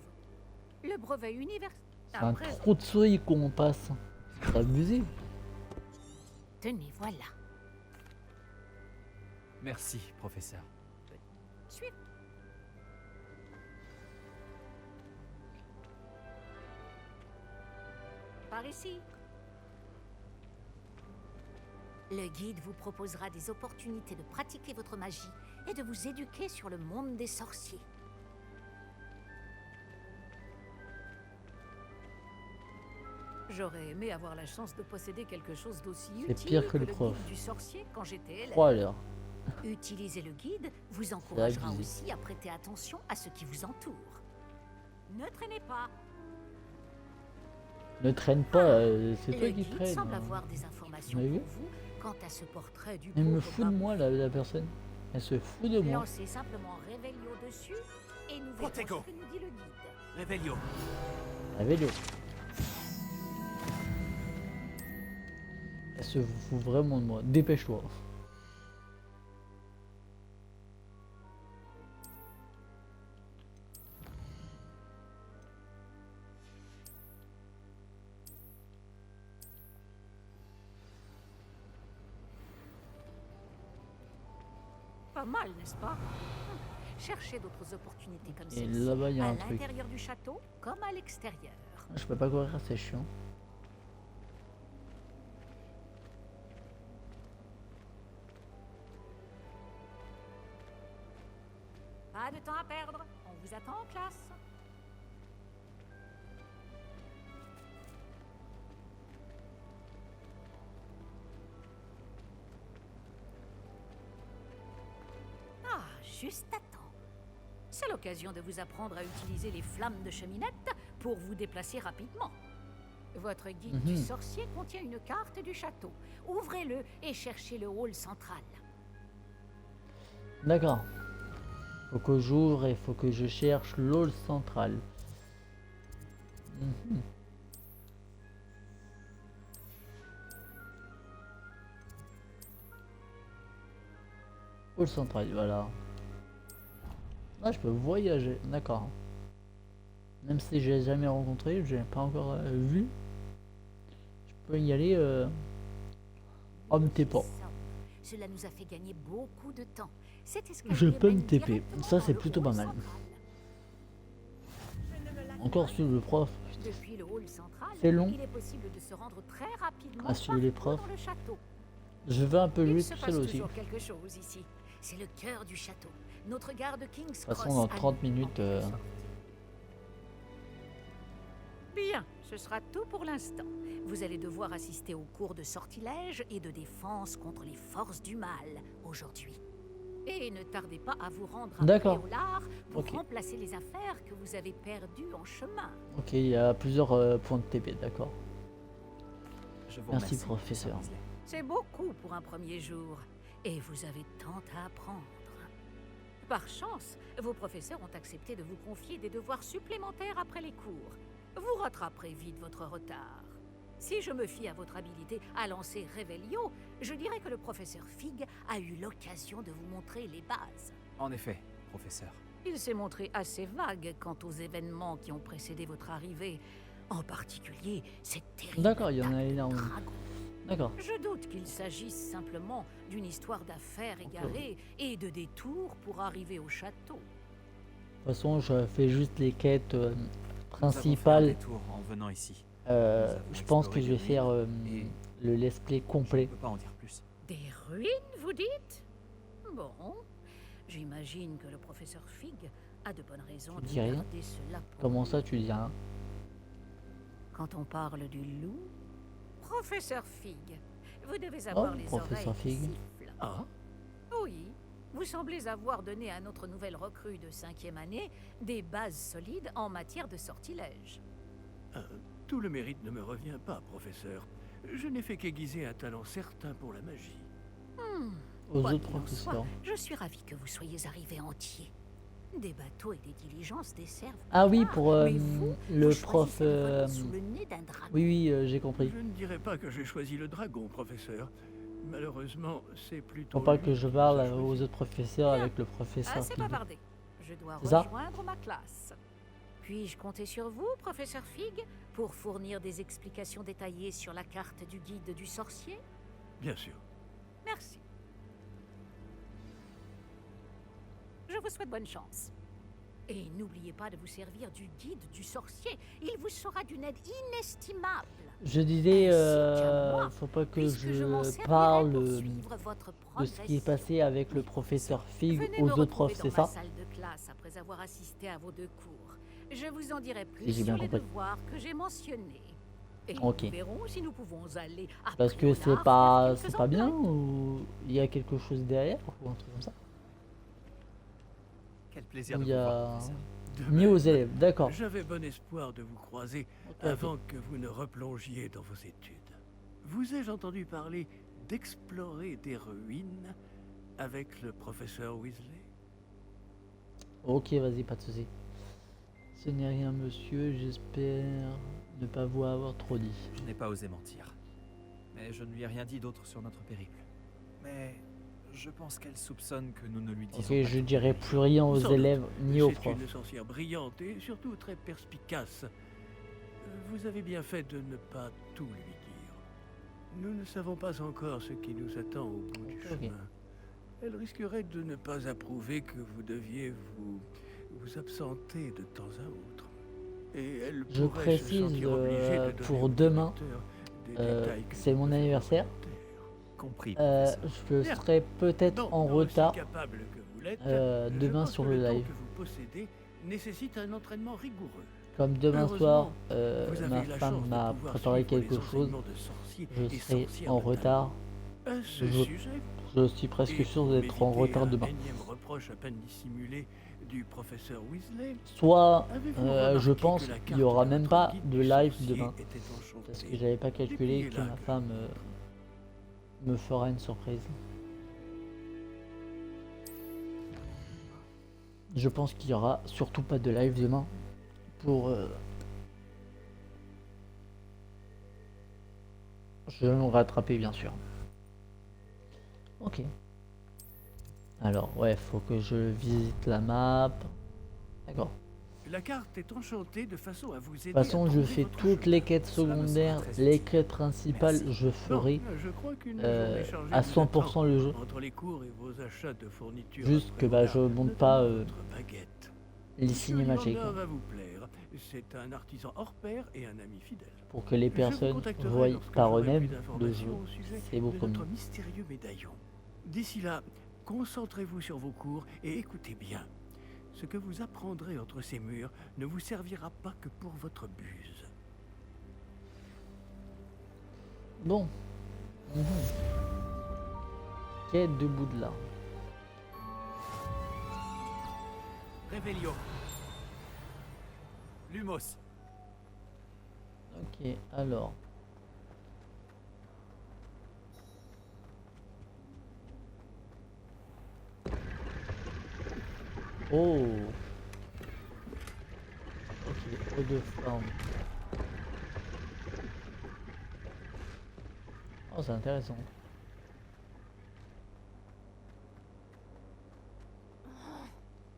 le brevet universitaire. C'est un trop de souris qu'on passe. C'est abusé. Tenez, voilà. Merci, professeur. Suivez. Par ici. Le guide vous proposera des opportunités de pratiquer votre magie et de vous éduquer sur le monde des sorciers. J'aurais aimé avoir la chance de posséder quelque chose d'aussi C'est utile pire que le le prof. guide du sorcier quand j'étais élève. 3 à l'heure. Utiliser le guide vous encouragera abusé. aussi à prêter attention à ce qui vous entoure. Ne traînez pas. Ne traîne pas, c'est Le toi qui guide traîne. semble hein. avoir des informations Vous avez pour vu vous quant à ce portrait du Elle me pauvre fout de Bab. moi, la personne. Elle se fout de moi. Lancez simplement Réveillon dessus et nous verrons Protego. ce que nous dit le guide. Réveillon. Réveillon. Elle se fout vraiment de moi. Dépêche-toi. Pas mal, n'est-ce pas? Cherchez d'autres opportunités comme Et celle-ci, là-bas, il y a à un truc. l'intérieur du château comme à l'extérieur. Je peux pas courir, c'est chiant. Pas de temps à perdre, on vous attend en classe. Ah, juste à temps. C'est l'occasion de vous apprendre à utiliser les flammes de cheminette pour vous déplacer rapidement. Votre guide du sorcier contient une carte du château. Ouvrez-le et cherchez le hall central. D'accord. Faut que j'ouvre et faut que je cherche l'hall central. Mhm. Hall central, voilà. Ah, je peux voyager, d'accord. Même si je l'ai jamais rencontré, je l'ai pas encore vu. Je peux y aller en me TP. Cela nous a fait gagner beaucoup de temps. Je peux me TP, ça c'est plutôt pas mal. Encore suivre le prof. Depuis le hall central, C'est long. il est possible de se rendre très rapidement À suivre les partout profs. dans le château. Je vais un peu Il lui se tout passe seul aussi. toujours quelque chose ici. C'est le cœur du château. Notre gare de King's De toute façon, Cross dans a 30 lieu en minutes, quelque sorte. Bien, ce sera tout pour l'instant. Vous allez devoir assister aux cours de sortilège et de défense contre les forces du mal aujourd'hui. Et ne tardez pas à vous rendre à D'accord. Préolard pour Ok. remplacer les affaires que vous avez perdues en chemin. Ok, il y a plusieurs points de TP, d'accord. Je vous Merci, remercie, professeur. Weasley. C'est beaucoup pour un premier jour. Et vous avez tant à apprendre. Par chance, vos professeurs ont accepté de vous confier des devoirs supplémentaires après les cours. Vous rattraperez vite votre retard. Si je me fie à votre habilité à lancer Revelio, je dirais que le professeur Fig a eu l'occasion de vous montrer les bases. En effet, professeur. Il s'est montré assez vague quant aux événements qui ont précédé votre arrivée, en particulier cette terrible D'accord, il y en a attaque de énormément. dragon. D'accord. Je doute qu'il s'agisse simplement d'une histoire d'affaires égarées et de détours pour arriver au château. De toute façon, je fais juste les quêtes Nous avons fait un principales. détour en venant ici. Je pense que je vais faire et le let's play Je ne complet. peux pas en dire plus. Des ruines, vous dites? Bon, j'imagine que le professeur Fig a de bonnes raisons Tu de dis rien? garder cela pour Comment lui. ça, tu dis rien? Quand on parle du loup, professeur Fig, vous devez avoir Oh, les professeur oreilles qui Fig. sifflent. Ah, Oui, vous semblez avoir donné à notre nouvelle recrue de 5e année des bases solides en matière de sortilège. tout le mérite ne me revient pas, professeur. Je n'ai fait qu'aiguiser un talent certain pour la magie. Aux Quoi autres qu'il en soit, professeurs. je suis ravi que vous soyez arrivé entier. Des bateaux et des diligences desservent. Ah oui, Boulogne, pour mais vous, le vous prof. choisissez de voler sous le nez d'un dragon. Oui, j'ai compris. Je ne dirais pas que j'ai choisi le dragon, professeur. Malheureusement, c'est plutôt... Faut pas lui que je qui parle nous a aux choisis. autres professeurs Bien. avec le professeur. Assez Fig. bavardé. Je dois C'est ça rejoindre ma classe. Puis-je compter sur vous, professeur Fig, pour fournir des explications détaillées sur la carte du guide du sorcier? Bien sûr. Merci. Je vous souhaite bonne chance. Et n'oubliez pas de vous servir du guide du sorcier. Il vous sera d'une aide inestimable. Je disais, Ainsi qu'à moi, faut pas que puisque je m'en je servirai parle pour suivre votre de ce qui est progression. passé avec le professeur Fig Venez aux me autres profs, retrouver c'est dans ma ça? salle de classe après avoir assisté à vos 2 cours. Je vous en dirai plus Si j'ai bien sur les compris. devoirs que j'ai mentionnés. Et Ok. nous verrons si nous pouvons aller à Parce que Préolard faire quelques c'est pas bien enquêtes. ou il y a quelque chose derrière ou un truc comme ça? Quel plaisir Ou de il y vous a voir, professeur. De ni aux même, élèves, d'accord. J'avais bon espoir de vous croiser Ok, ok. avant que vous ne replongiez dans vos études. Vous ai-je entendu parler d'explorer des ruines avec le professeur Weasley? Ok, vas-y, pas de souci. Ce n'est rien, monsieur. J'espère ne pas vous avoir trop dit. Je n'ai pas osé mentir. Mais je ne lui ai rien dit d'autre sur notre périple. Mais je pense qu'elle soupçonne que nous ne lui disons Ok, pas je tout. dirai plus rien aux Sans doute. élèves ni aux C'est profs. une sorcière brillante et surtout très perspicace. Vous avez bien fait de ne pas tout lui dire. Nous ne savons pas encore ce qui nous attend au bout du Ok. chemin. Elle risquerait de ne pas approuver que vous deviez vous absenter de temps à autre. Et elle Je pourrait se précise sentir obligée de donner pour au demain, directeur des détails que c'est vous mon préférez anniversaire. volontaire. Compris, Je professeur. Bien. serai peut-être Non, en non aussi retard capable que vous l'êtes, je demain pense sur que le temps live. que vous possédez nécessite un entraînement rigoureux. Comme demain soir, Heureusement, vous ma avez la femme chance de m'a pouvoir préparé suivre les quelque chose. enseignements de sorciers Je et serai sorcières en de talent. retard. À ce Je- sujet, Je suis presque et sûr pour d'être en m'éviter retard un demain. énième reproche à peine dissimulé du professeur Weasley, Soit avez-vous je remarqué pense que la qu'il carte y aura de même votre pas guide de du live sorcier demain. était enchantée. Parce que j'avais pas calculé que Dépliez-la ma que femme me fera une surprise. Je pense qu'il y aura surtout pas de live demain pour je vais me rattraper bien sûr. Ok. Alors ouais, faut que je visite la map. D'accord. La carte est enchantée de façon à vous aider. De toute façon, à je trouver fais votre toutes chemin. les quêtes Cela me sera secondaires, très les utile. quêtes principales, Merci. je ferai Non, je crois qu'une euh, journée chargée à vous 100% le jeu. attend entre les cours et vos achats de fournitures Juste que bah, je imprévolables, monte pas notamment votre baguette. les Monsieur cinématiques Ollivander quoi, va vous plaire. C'est un artisan hors pair et un ami fidèle. pour que les Je vous personnes contacterai voient lorsque par j'aurai eux-mêmes plus le jeu. d'informations au sujet C'est beau de comme notre nom. mystérieux médaillon. D'ici là, concentrez-vous sur vos cours et écoutez bien. Ce que vous apprendrez entre ces murs ne vous servira pas que pour votre buse. Bon. Mhm. Quête de Bouddha. Réveillon. Lumos. Ok, alors. Oh. Ok, eau de forme. Oh, c'est intéressant.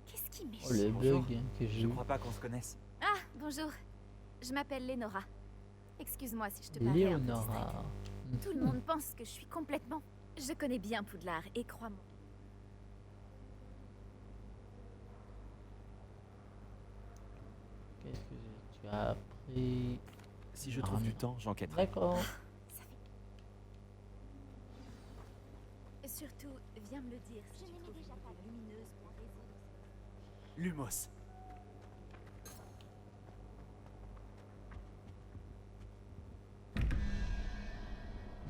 Qu'est-ce qui m'échappe? Oh, le Bonjour. bug que j'ai Je eu. crois pas qu'on se connaisse. Ah, bonjour. Je m'appelle Lénora. Excuse-moi si je te parais un peu distraite. Léonora. Tout le monde pense que je suis complètement... Je connais bien Poudlard et crois-moi. Qu'est-ce que tu as appris? Si je trouve du temps, j'enquêterai. D'accord. Surtout, viens me le dire si tu trouves déjà pas lumineuse pour résoudre. Lumos.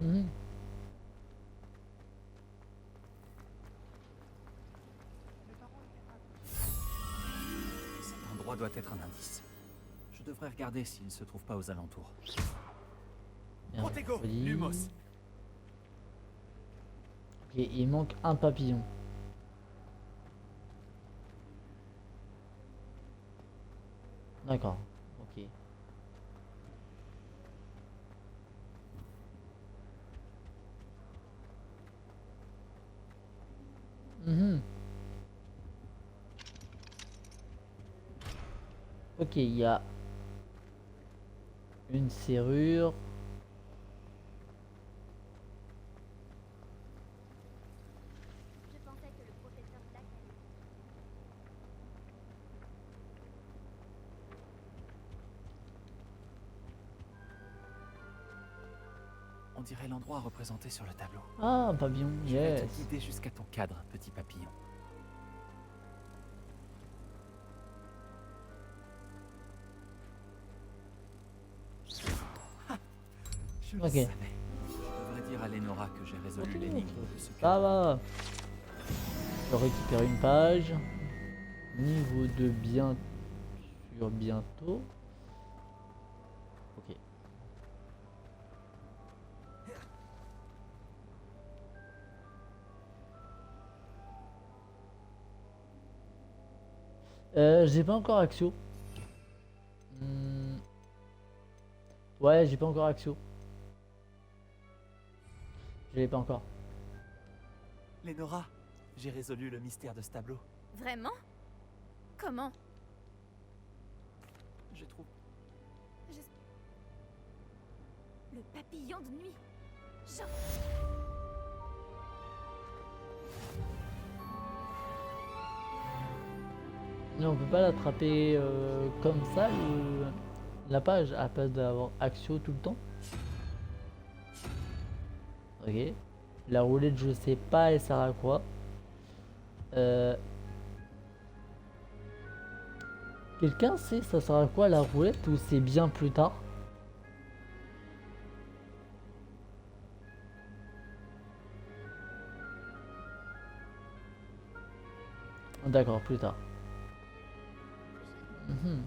Mhm. Cet endroit doit être un indice. Je devrais regarder s'il ne se trouve pas aux alentours. Protego, Mercredi. Lumos. Ok, il manque un papillon. D'accord, ok. Mhm. Ok, il y a une serrure. Je pensais que le professeur Black allait... On dirait l'endroit représenté sur le tableau. Ah, un papillon, Je vais yes. te guider jusqu'à ton cadre, petit papillon. Ah, je le Ok. savais. Je devrais dire à Lénora que j'ai résolu Ok, l'énigme de ce Ça cadre. va. Je récupère une page. Niveau de bien sur bientôt. Ok. J'ai pas encore Axio. Hmm. Ouais, j'ai pas encore Axio. Je l'ai pas encore. Lénora, j'ai résolu le mystère de ce tableau. Vraiment? Comment? Je trouve... Le papillon de nuit. Jean. Mais on peut pas l'attraper comme ça, la page, à pas d'avoir Axio tout le temps. Ok. La roulette, je sais pas, elle sert à quoi. Quelqu'un sait ça sert à quoi la roulette ou c'est bien plus tard? D'accord, plus tard. Mhm.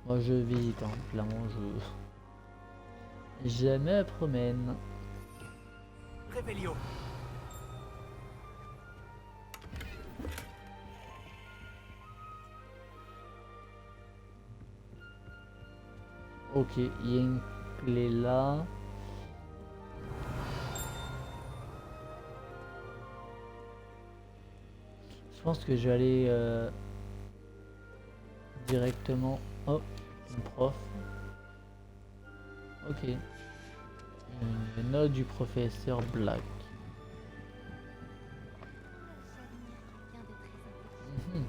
Moi je visite, hein. Clairement je me promène. Réveillon. Ok, il y a une clé là. Je pense que je vais aller directement. Oh, une prof. Ok. Une note du professeur Black. Mhm.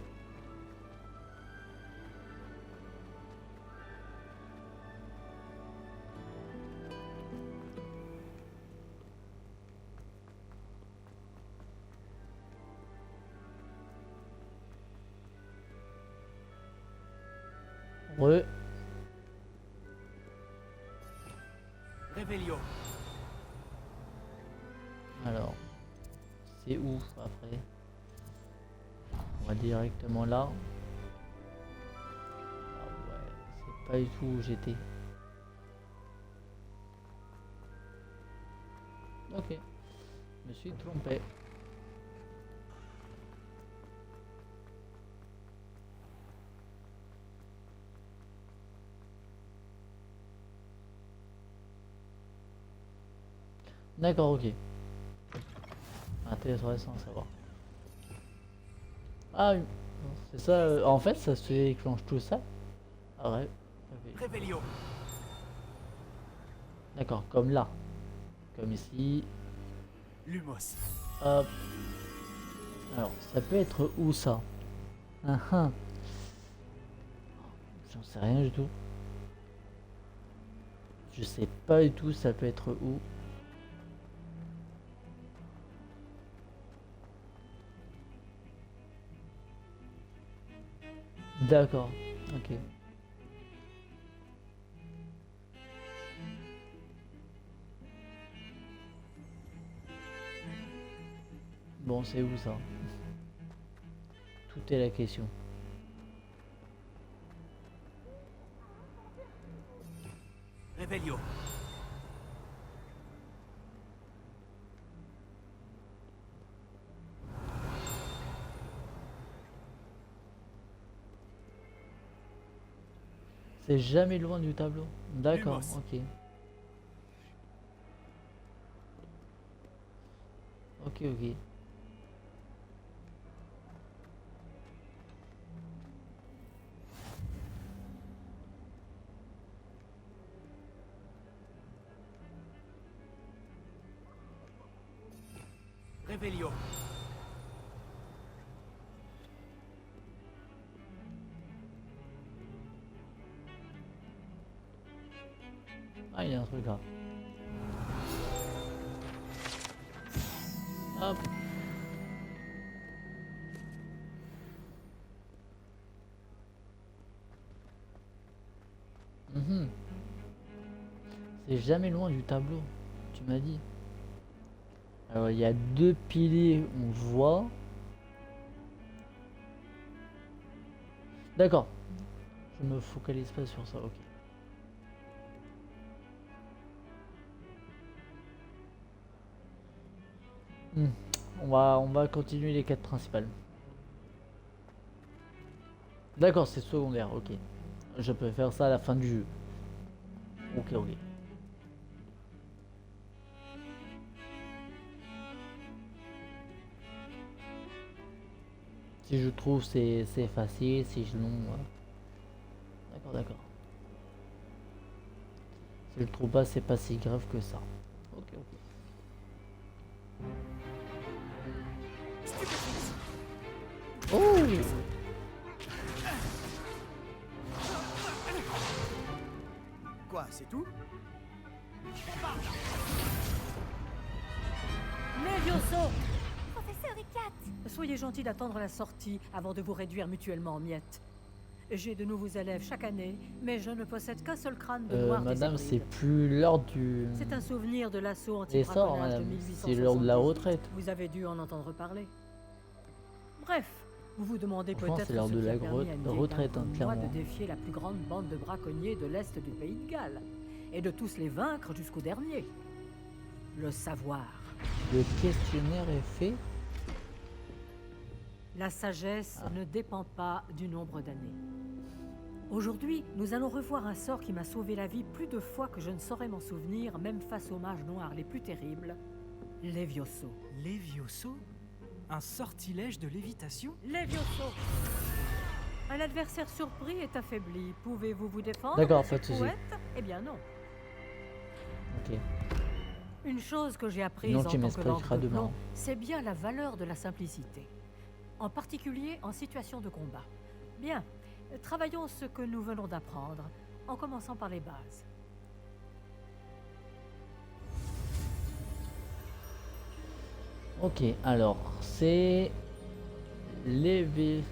Re. Réveillon. Alors, c'est où après? On va directement là. Ah ouais, c'est pas du tout où j'étais. Ok, je me suis trompé. D'accord, ok. Intéressant à savoir. Ah oui, c'est ça. En fait, ça se déclenche tout ça. Ah ouais. Ok. Réveillon. D'accord, comme là. Comme ici. Lumos. Hop. Alors, ça peut être où ça? Ah. J'en sais rien du tout. Je sais pas du tout ça peut être où. D'accord, ok. Bon, c'est où ça? Tout est la question. Réveillon. C'est jamais loin du tableau. D'accord, Lumos. ok. Ok. Réveillon. Ah, il y a un truc là. Hop. Mhm. C'est jamais loin du tableau, tu m'as dit. Alors il y a deux piliers, on voit. D'accord. Je me focalise pas sur ça, ok. On va continuer les quêtes principales. D'accord, c'est secondaire, ok. Je peux faire ça à la fin du jeu. Ok. Si je trouve c'est facile, si je non. D'accord. Si je le trouve pas, c'est pas si grave que ça. Ok. Oh! Quoi, c'est tout? Levioso! Professeur Icat! Soyez gentil d'attendre la sortie avant de vous réduire mutuellement en miettes. J'ai de nouveaux élèves chaque année, mais je ne possède qu'un seul crâne de noir des Madame, c'est Hébrides. plus l'heure du... C'est un souvenir de l'assaut des sorts, anti-braconnage de madame. 1872. C'est l'heure de la retraite. Vous avez dû en entendre parler. Bref, vous vous demandez Franchement, peut-être c'est l'heure ce de qui la a permis à une vieille retraite, dame hein, comme moi de clairement. défier la plus grande bande de braconniers de l'Est du pays de Galles, et de tous les vaincre jusqu'au dernier. Le savoir. Le questionnaire est fait. La sagesse ne dépend pas du nombre d'années. Aujourd'hui, nous allons revoir un sort qui m'a sauvé la vie plus de fois que je ne saurais m'en souvenir, même face aux mages noirs les plus terribles, Levioso. Levioso? Un sortilège de lévitation? Levioso! Un adversaire surpris est affaibli. Pouvez-vous vous défendre? D'accord, de pas de cette souci. prouette? Eh bien non. Ok. Une chose que j'ai apprise Non, en tu tant que m'expliqueras Lord de demain. Plomb, c'est bien la valeur de la simplicité. En particulier en situation de combat. Bien, travaillons ce que nous venons d'apprendre, en commençant par les bases. Ok, alors, c'est... Levios.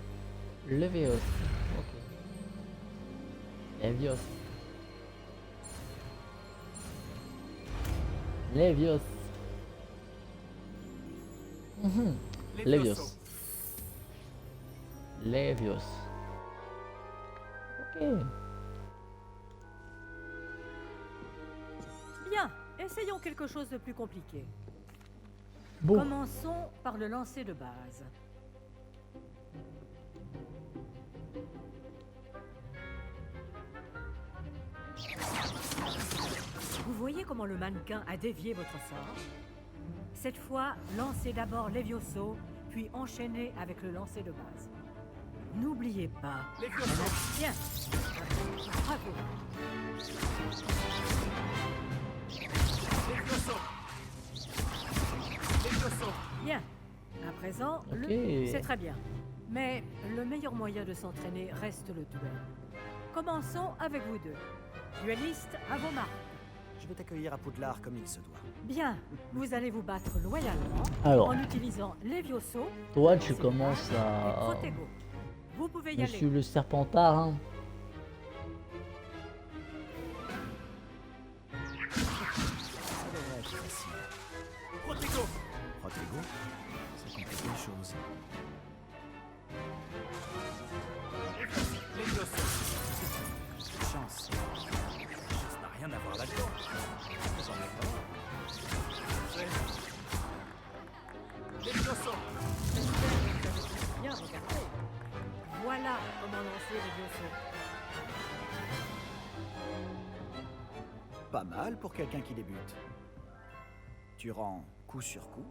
Ok. Levios. Levios. Mhm. Levios. Levios. Ok. Bien, essayons quelque chose de plus compliqué. Bon. Commençons par le lancer de base. Vous voyez comment le mannequin a dévié votre sort? Cette fois, lancez d'abord Levioso, puis enchaînez avec le lancer de base. N'oubliez pas. Bien. Bravo. Bien. À présent, Ok. c'est très bien. Mais le meilleur moyen de s'entraîner reste le duel. Commençons avec vous deux. Duellistes, à vos marques. Je vais t'accueillir à Poudlard comme il se doit. Bien, vous allez vous battre loyalement Alors. en utilisant Levioso Toi, tu c'est commences et à... Protego. Vous pouvez y Monsieur aller. le Serpentard, hein. Ça devrait être facile. Protego! Protego? Ça complique les choses. Levioso! Chance. Ça n'a rien à voir là-dedans. J'en ai pas. Levioso! Bien, regardez. Voilà comment lancer Levioso. Pas mal pour quelqu'un qui débute. Tu rends coup sur coup.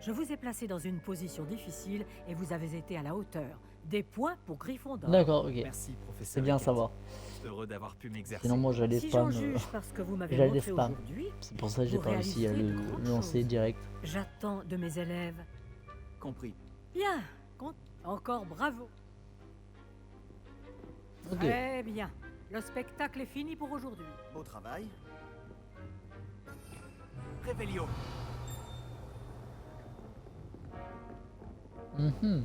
Je vous ai placé dans une position difficile et vous avez été à la hauteur. Des points pour Gryffondor. D'accord, ok. Merci, professeur. C'est bien à Icat. savoir. Heureux d'avoir pu m'exercer. Sinon, moi, j'allais Si j'en spam. juge parce que vous m'avez j'allais montré spam. aujourd'hui, C'est pour ça que j'ai vous pas réussi à réaliserez de le grandes lancer choses. direct. j'attends de mes élèves. Compris. Bien, encore bravo. Ok. Très bien. Le spectacle est fini pour aujourd'hui. Beau travail. Réveillon. Mhm.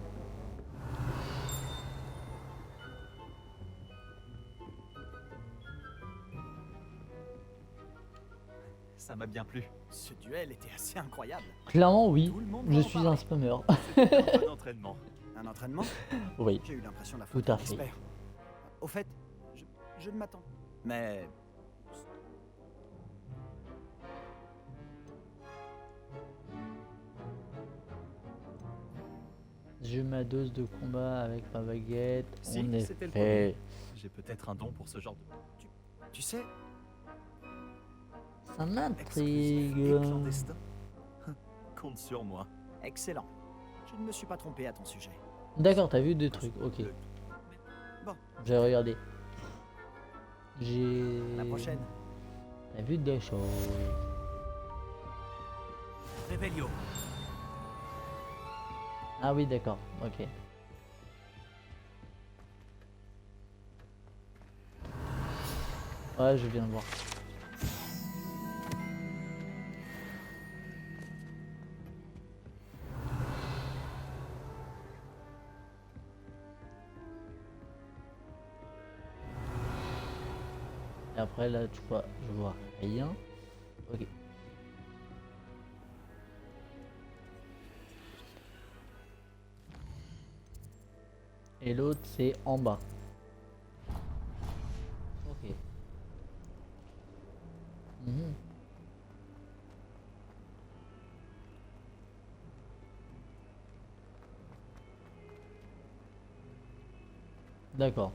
Ça m'a bien plu. Ce duel était assez incroyable. Clairement, oui. Tout le monde Je va en suis un parler. spammer. Un bon entraînement. Un entraînement? Oui. J'ai eu l'impression Tout d'affronter à un fait. expert. Au fait, je ne m'attends. Mais J'ai ma dose de combat avec ma baguette. Si, On est c'était le fait. J'ai peut-être un don pour ce genre de... tu sais, Ça Exclusif et m'intrigue. clandestin. Compte sur moi. excellent. Je ne me suis pas trompé à ton sujet. D'accord, t'as vu des trucs. Ok. Bon. J'ai regardé. J'ai. À la prochaine. T'as vu des choses. Réveillon. Ah oui, d'accord, ok. Ouais, je viens de voir. Et après là, tu vois, je vois rien. Ok. Et l'autre c'est en bas. Ok. Mhm. D'accord.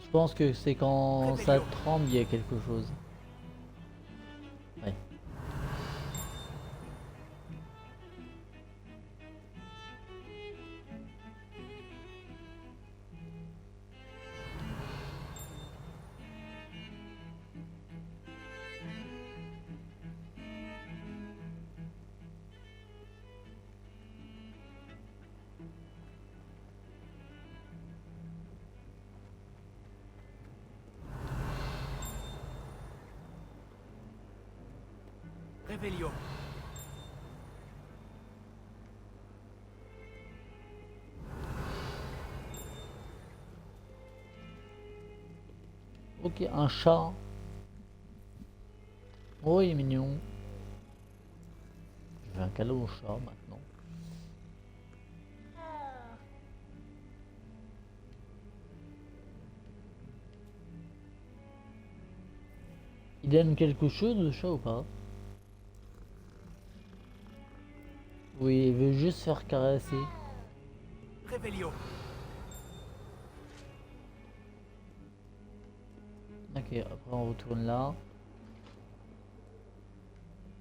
Je pense que c'est quand ça tremble, il y a quelque chose. Ouais. Réveillon. Ok, un chat. Oh, il est mignon. Je fais un câlin au chat maintenant. Il donne quelque chose le chat ou pas? Oui, il veut juste faire caresser. Réveillon. Ok, après on retourne là.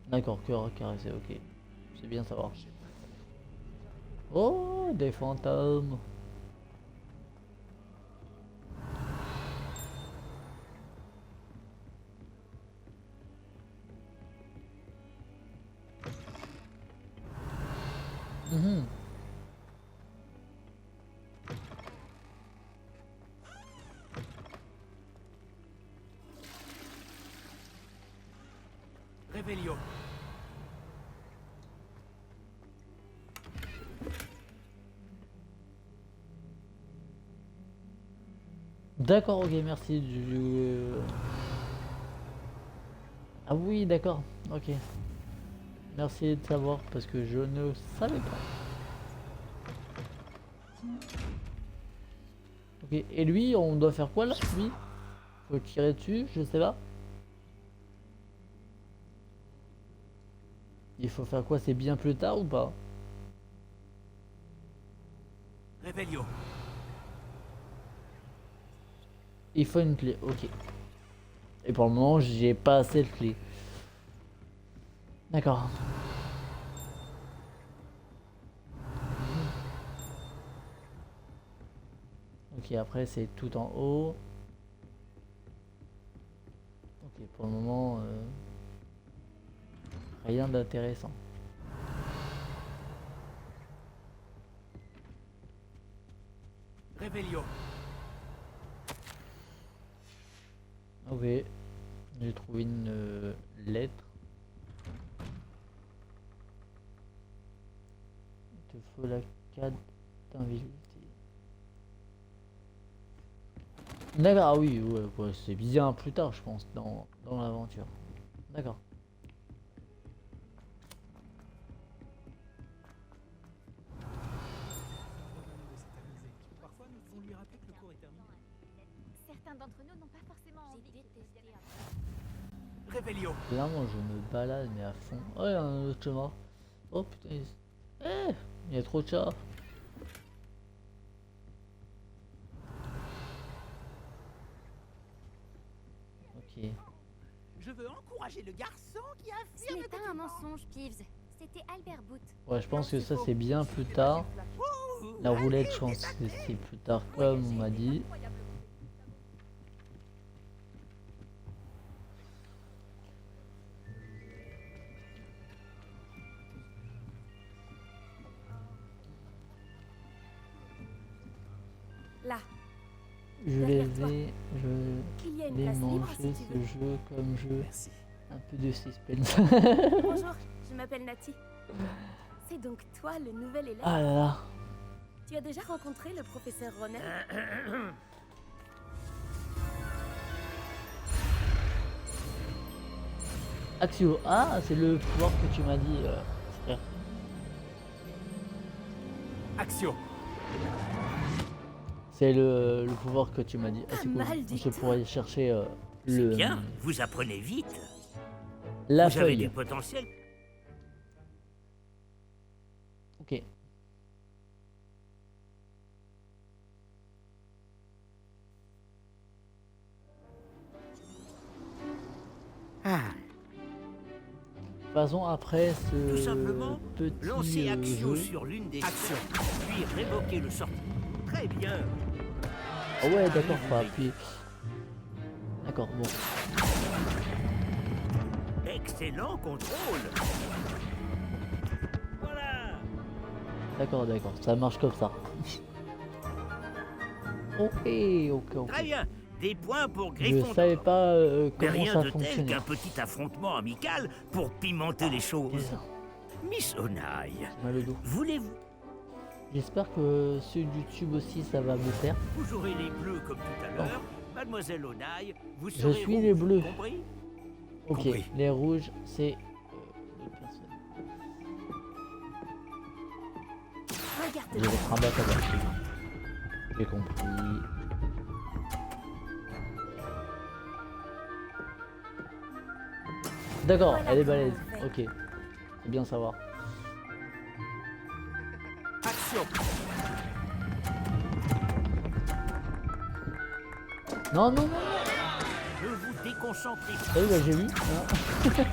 D'accord, cœur caressé, ok. C'est bien savoir. Oh, des fantômes. Mhm. Réveillon. D'accord, ok, merci Ah oui, d'accord, ok. Merci de savoir parce que je ne savais pas. Ok, et lui, on doit faire quoi là? Lui? Faut tirer dessus, je sais pas. Il faut faire quoi? C'est bien plus tard ou pas? Réveillon. Il faut une clé, ok. Et pour le moment, j'ai pas assez de clés. D'accord. Ok, après c'est tout en haut. Ok, pour le moment, rien d'intéressant. Réveillon. Ok, j'ai trouvé une lettre. Il te faut la carte d'invisibilité. D'accord, ah oui, ouais, c'est bien plus tard, je pense, dans l'aventure. D'accord. Certains d'entre nous n'ont pas forcément envie de tester. Réveillon. Là, moi, je me balade, mais à fond. Oh, il y a un autre chemin. Oh putain, il y a trop de chats. Ok. Je veux encourager le garçon qui Ce affirme n'est pas un mensonge, Peeves. C'était Albert Booth. Ouais, je pense que ça, c'est bien plus tard. La roulette, je pense que c'est plus tard, comme on m'a dit. Là. Je Derrière les toi. Il y a une vais place libre manger si tu veux. ce jeu comme jeu. Merci. Un peu de suspense. Bonjour, je m'appelle Nati. C'est donc toi le nouvel élève. Ah là là. Tu as déjà rencontré le professeur Ronet? Axio. Ah, c'est le pouvoir que tu m'as dit, frère. Axio. C'est le pouvoir que tu m'as dit. Ah, c'est cool. mal du Je tout. pourrais chercher C'est le bien, vous apprenez vite. la Vous avez du feuille. potentiel. Ok. Ah, De toute façon, après ce tout simplement, petit lancez Axio jeu. sur l'une des actions, puis révoquez le sortie. Très bien. Ah ouais, d'accord, faut appuyer. D'accord, bon. Excellent contrôle. Voilà. D'accord, ça marche comme ça. Ok. Très bien. Des points pour Je Gryffondor. savais pas Mais comment rien ça de tel fonctionnait. qu'un petit affrontement amical pour pimenter les choses. Miss Onaï, Mal au dos. voulez-vous? J'espère que ceux du tube aussi ça va me faire. Vous aurez les bleus comme tout à l'heure. Mademoiselle Onaï, vous Je serez suis les rouge, bleus. compris? Ok, Compris. les rouges c'est les personnes. Regarde. Je vais être un bâtard. J'ai compris. D'accord, Voilà elle est comment balèze. on fait. Ok, c'est bien savoir. Axio. Non. Ne vous déconcentrez pas. Ah oui, bah j'ai vu. Hein.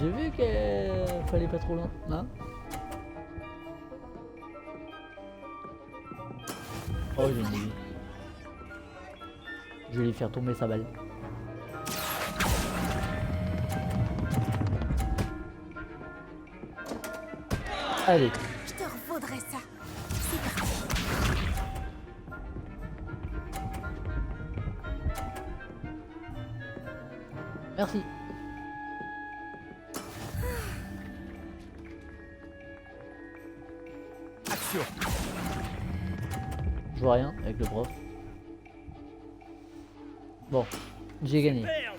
J'ai vu qu'il fallait pas trop loin. Hein. Oh, j'ai une vie. Je vais lui faire tomber sa balle. Allez. Je te revaudrai ça. C'est parti. Merci. Axio. Je vois rien avec le prof. Bon, j'ai gagné. Merde.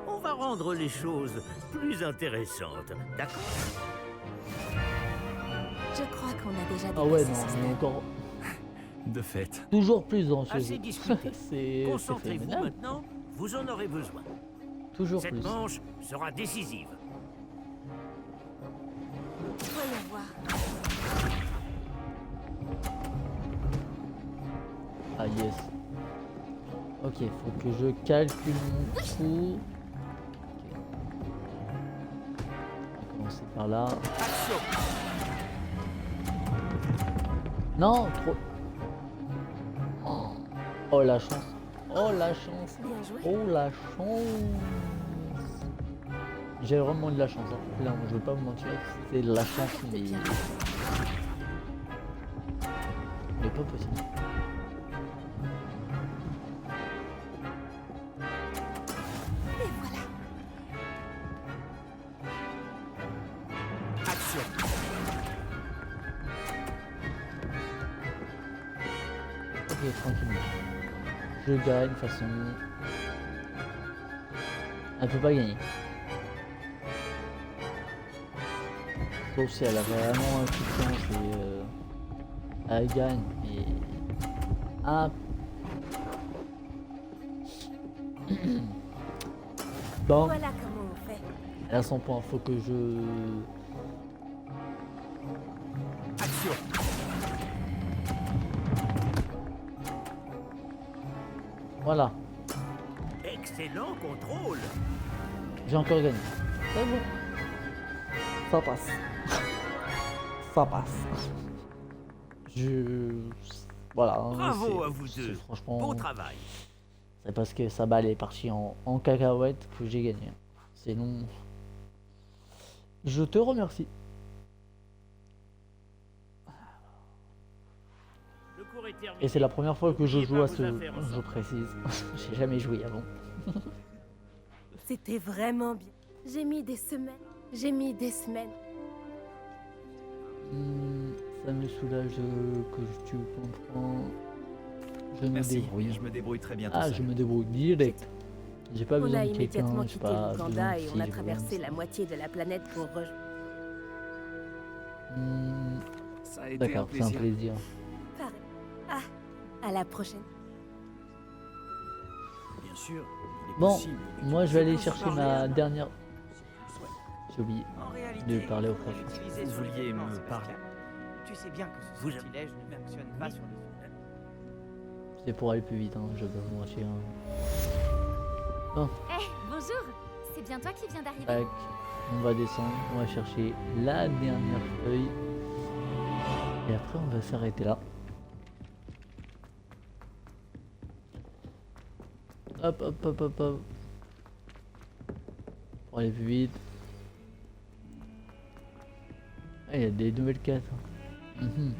On va rendre les choses plus intéressantes, d'accord? Je crois qu'on a déjà Ah ouais, dépassé non, ce mais stade. encore De fait. toujours plus dans ce Assez jeu. discuté. C'est Concentrez-vous phénoménal. maintenant, vous en aurez besoin. Toujours Cette plus. manche sera décisive. Voyons voir. Ah yes. Ok, faut que je calcule mon coup. Ok. On va commencer par là. Axio. Non, trop. Oh la chance. Oh la chance. Bien joué. Oh la chance. J'ai vraiment de la chance. Hein. Là, je veux pas me mentir. C'est de la chance, mais. Mais pas possible. Et voilà. Axio. Ok, tranquillement. Je gagne de toute façon. Elle peut pas gagner. Sauf si elle a vraiment un coup de chance et elle gagne. Mais ah. Bon, Voilà comment on fait. elle a son point. Faut que je. Axio. Voilà, Excellent contrôle. j'ai encore gagné. C'est bon. Ça passe. Ça passe. Je. Voilà. hein, Bravo c'est- à vous c'est deux. Franchement. Bon travail. C'est parce que sa balle est partie en cacahuète que j'ai gagné. Sinon, je te remercie. Et c'est la première fois que je joue à ce jeu, je précise. J'ai jamais joué avant. C'était vraiment bien. J'ai mis des semaines. J'ai mis des semaines. Ça me soulage que tu comprends. Je me Merci, débrouille. je me débrouille très bien tout Ah, seul. je me débrouille direct. J'ai pas On besoin a de quelqu'un, immédiatement j'ai quitté pas besoin l'Ouganda de et on a ci, j'ai traversé besoin de la moitié de la planète pour rejoindre. Ça a été un D'accord, c'est un plaisir. plaisir. Pareil. Ah, à la prochaine. Bien sûr, il est Bon, possible que moi tu je vais aller puisses chercher parler ma à- dernière. Si tu le souhaites. J'ai oublié En réalité, de parler au prof. utilisé Vous sur les vouliez vêtements, me Sébastien. parler. Tu sais bien que ce Vous- sortilège ne fonctionne pas sur les humains. C'est pour aller plus vite, hein, je vais pas vous mentir. Bon, Eh, bonjour. C'est bien toi qui viens d'arriver. tac, on va descendre, on va chercher la dernière feuille. Et après on va s'arrêter là. Hop, hop, hop, hop, hop. Pour aller plus vite. Ah, il y a des nouvelles quêtes. Mhm.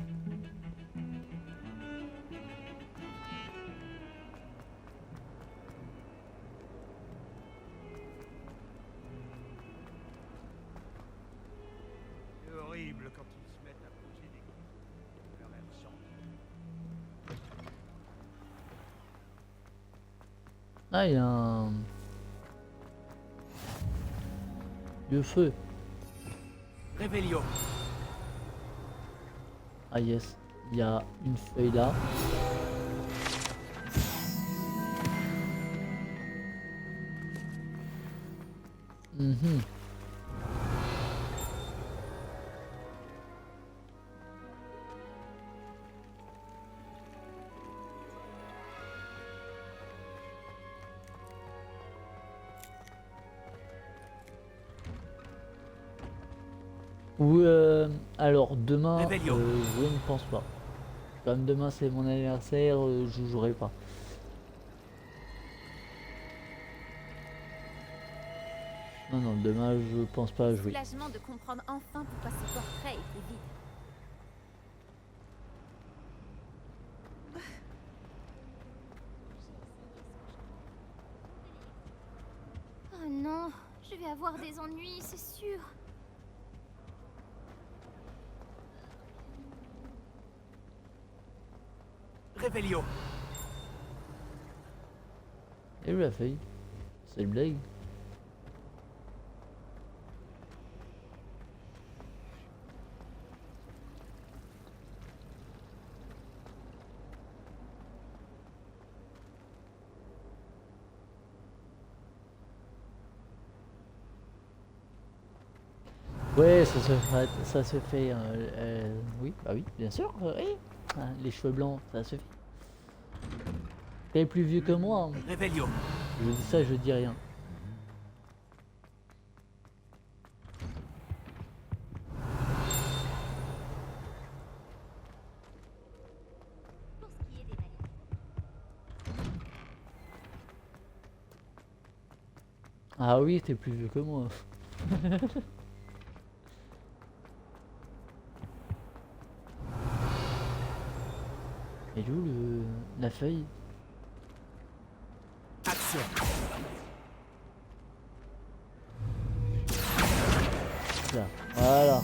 C'est horrible quand ils se mettent à poser des questions. Leur air sans. Ah, il y a un... Le feu. Réveillon. Ah yes, il y a une feuille là. Mhm. Ou alors demain, Réveillon. je ne pense pas. Comme demain c'est mon anniversaire, je jouerai pas. Non, non, demain je pense pas jouer. Soulagement de comprendre enfin pourquoi ce portrait était vide. Oh non, je vais avoir des ennuis, c'est sûr. Réveillon. Et où la feuille? C'est une blague? Ouais, ça se fait. Oui, bah oui, bien sûr. Oui. Ah, les cheveux blancs, ça se fait. T'es plus vieux que moi. Hein. Réveillon. Je dis ça, je dis rien. Ah oui, t'es plus vieux que moi. Et d'où la feuille? Action. Là, voilà.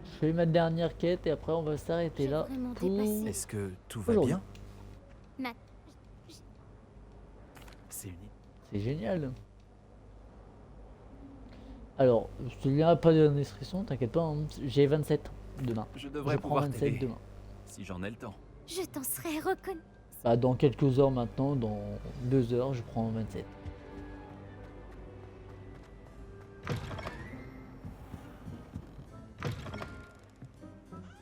Je fais ma dernière quête et après on va s'arrêter là pour... Est-ce que tout va aujourd'hui. bien? Ma- C'est une... C'est génial. Alors, il n'y a pas d'indiscrétion, t'inquiète pas, hein, j'ai 27 demain. Je devrais prends pouvoir 27 t'aider. demain. Si j'en ai le temps. Je t'en serais reconnu. Bah, dans quelques heures maintenant, dans 2 heures, je prends 27.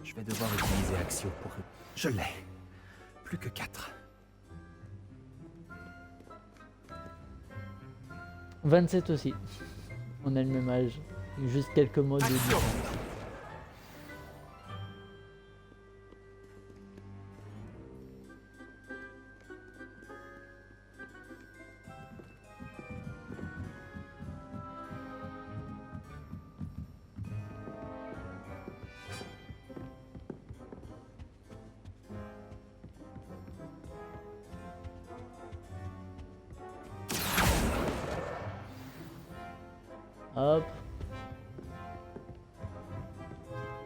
Je vais devoir utiliser Axio pour... Je l'ai. Plus que 4. 27 aussi. On a le même âge. Juste quelques mois de différence. Hop.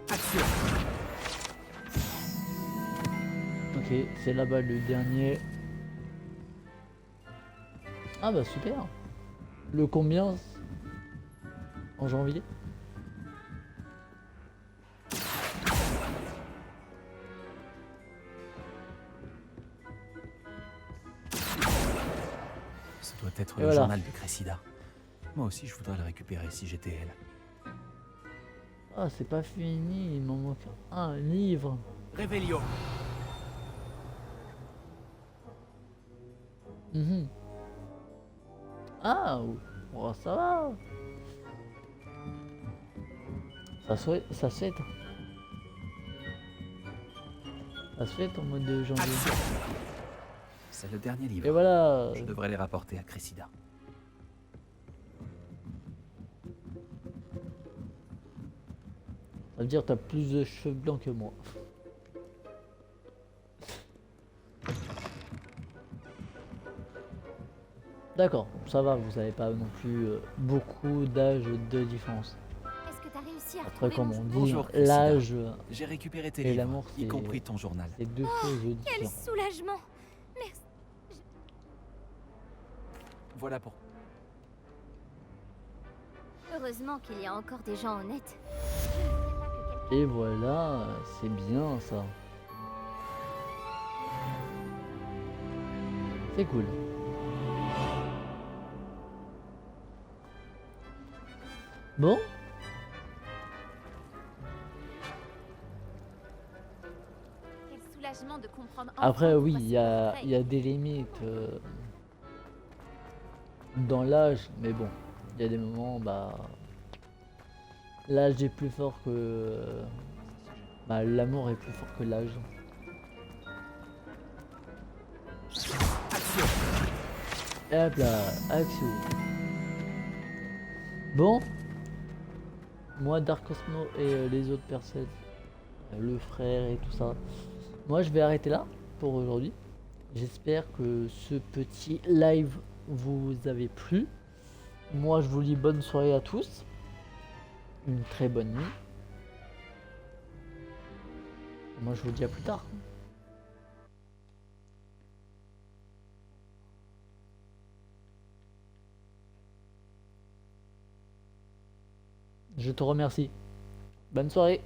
Action. Ok, c'est là-bas le dernier. Ah bah super. Le combien en janvier? Ça doit être Et le voilà. journal de Cressida. Moi aussi, je voudrais le récupérer si j'étais elle. Ah, c'est pas fini, il m'en manque un livre. Réveillon. Mhm. Ah, oh, ça va. Ça se fait. Ça se fait en mode de janvier. Action. C'est le dernier livre. Et voilà. Je devrais les rapporter à Cressida. Ça veut dire que t'as plus de cheveux blancs que moi. D'accord, ça va, vous avez pas non plus beaucoup d'âge de différence. Est-ce que t'as réussi à Après, retrouver comme mon on dit, Bonjour, Cressida. l'âge J'ai récupéré tes et livres, l'amour, y compris ton journal. c'est deux choses Quel différentes. soulagement! Merci. Voilà pour... Heureusement qu'il y a encore des gens honnêtes. Et voilà, c'est bien ça. C'est cool. Bon. Quel soulagement de comprendre Après, enfin oui, pourquoi il c'est y a des limites dans l'âge, mais bon, il y a des moments, bah, l'âge est plus fort que, bah, l'amour est plus fort que l'âge. Et hop là, action. Bon, moi, Dark Cosmo et les autres personnes, le frère et tout ça, moi je vais arrêter là pour aujourd'hui. J'espère que ce petit live vous avez plu. Moi je vous dis bonne soirée à tous. Une très bonne nuit. Moi je vous dis à plus tard. Je te remercie. Bonne soirée.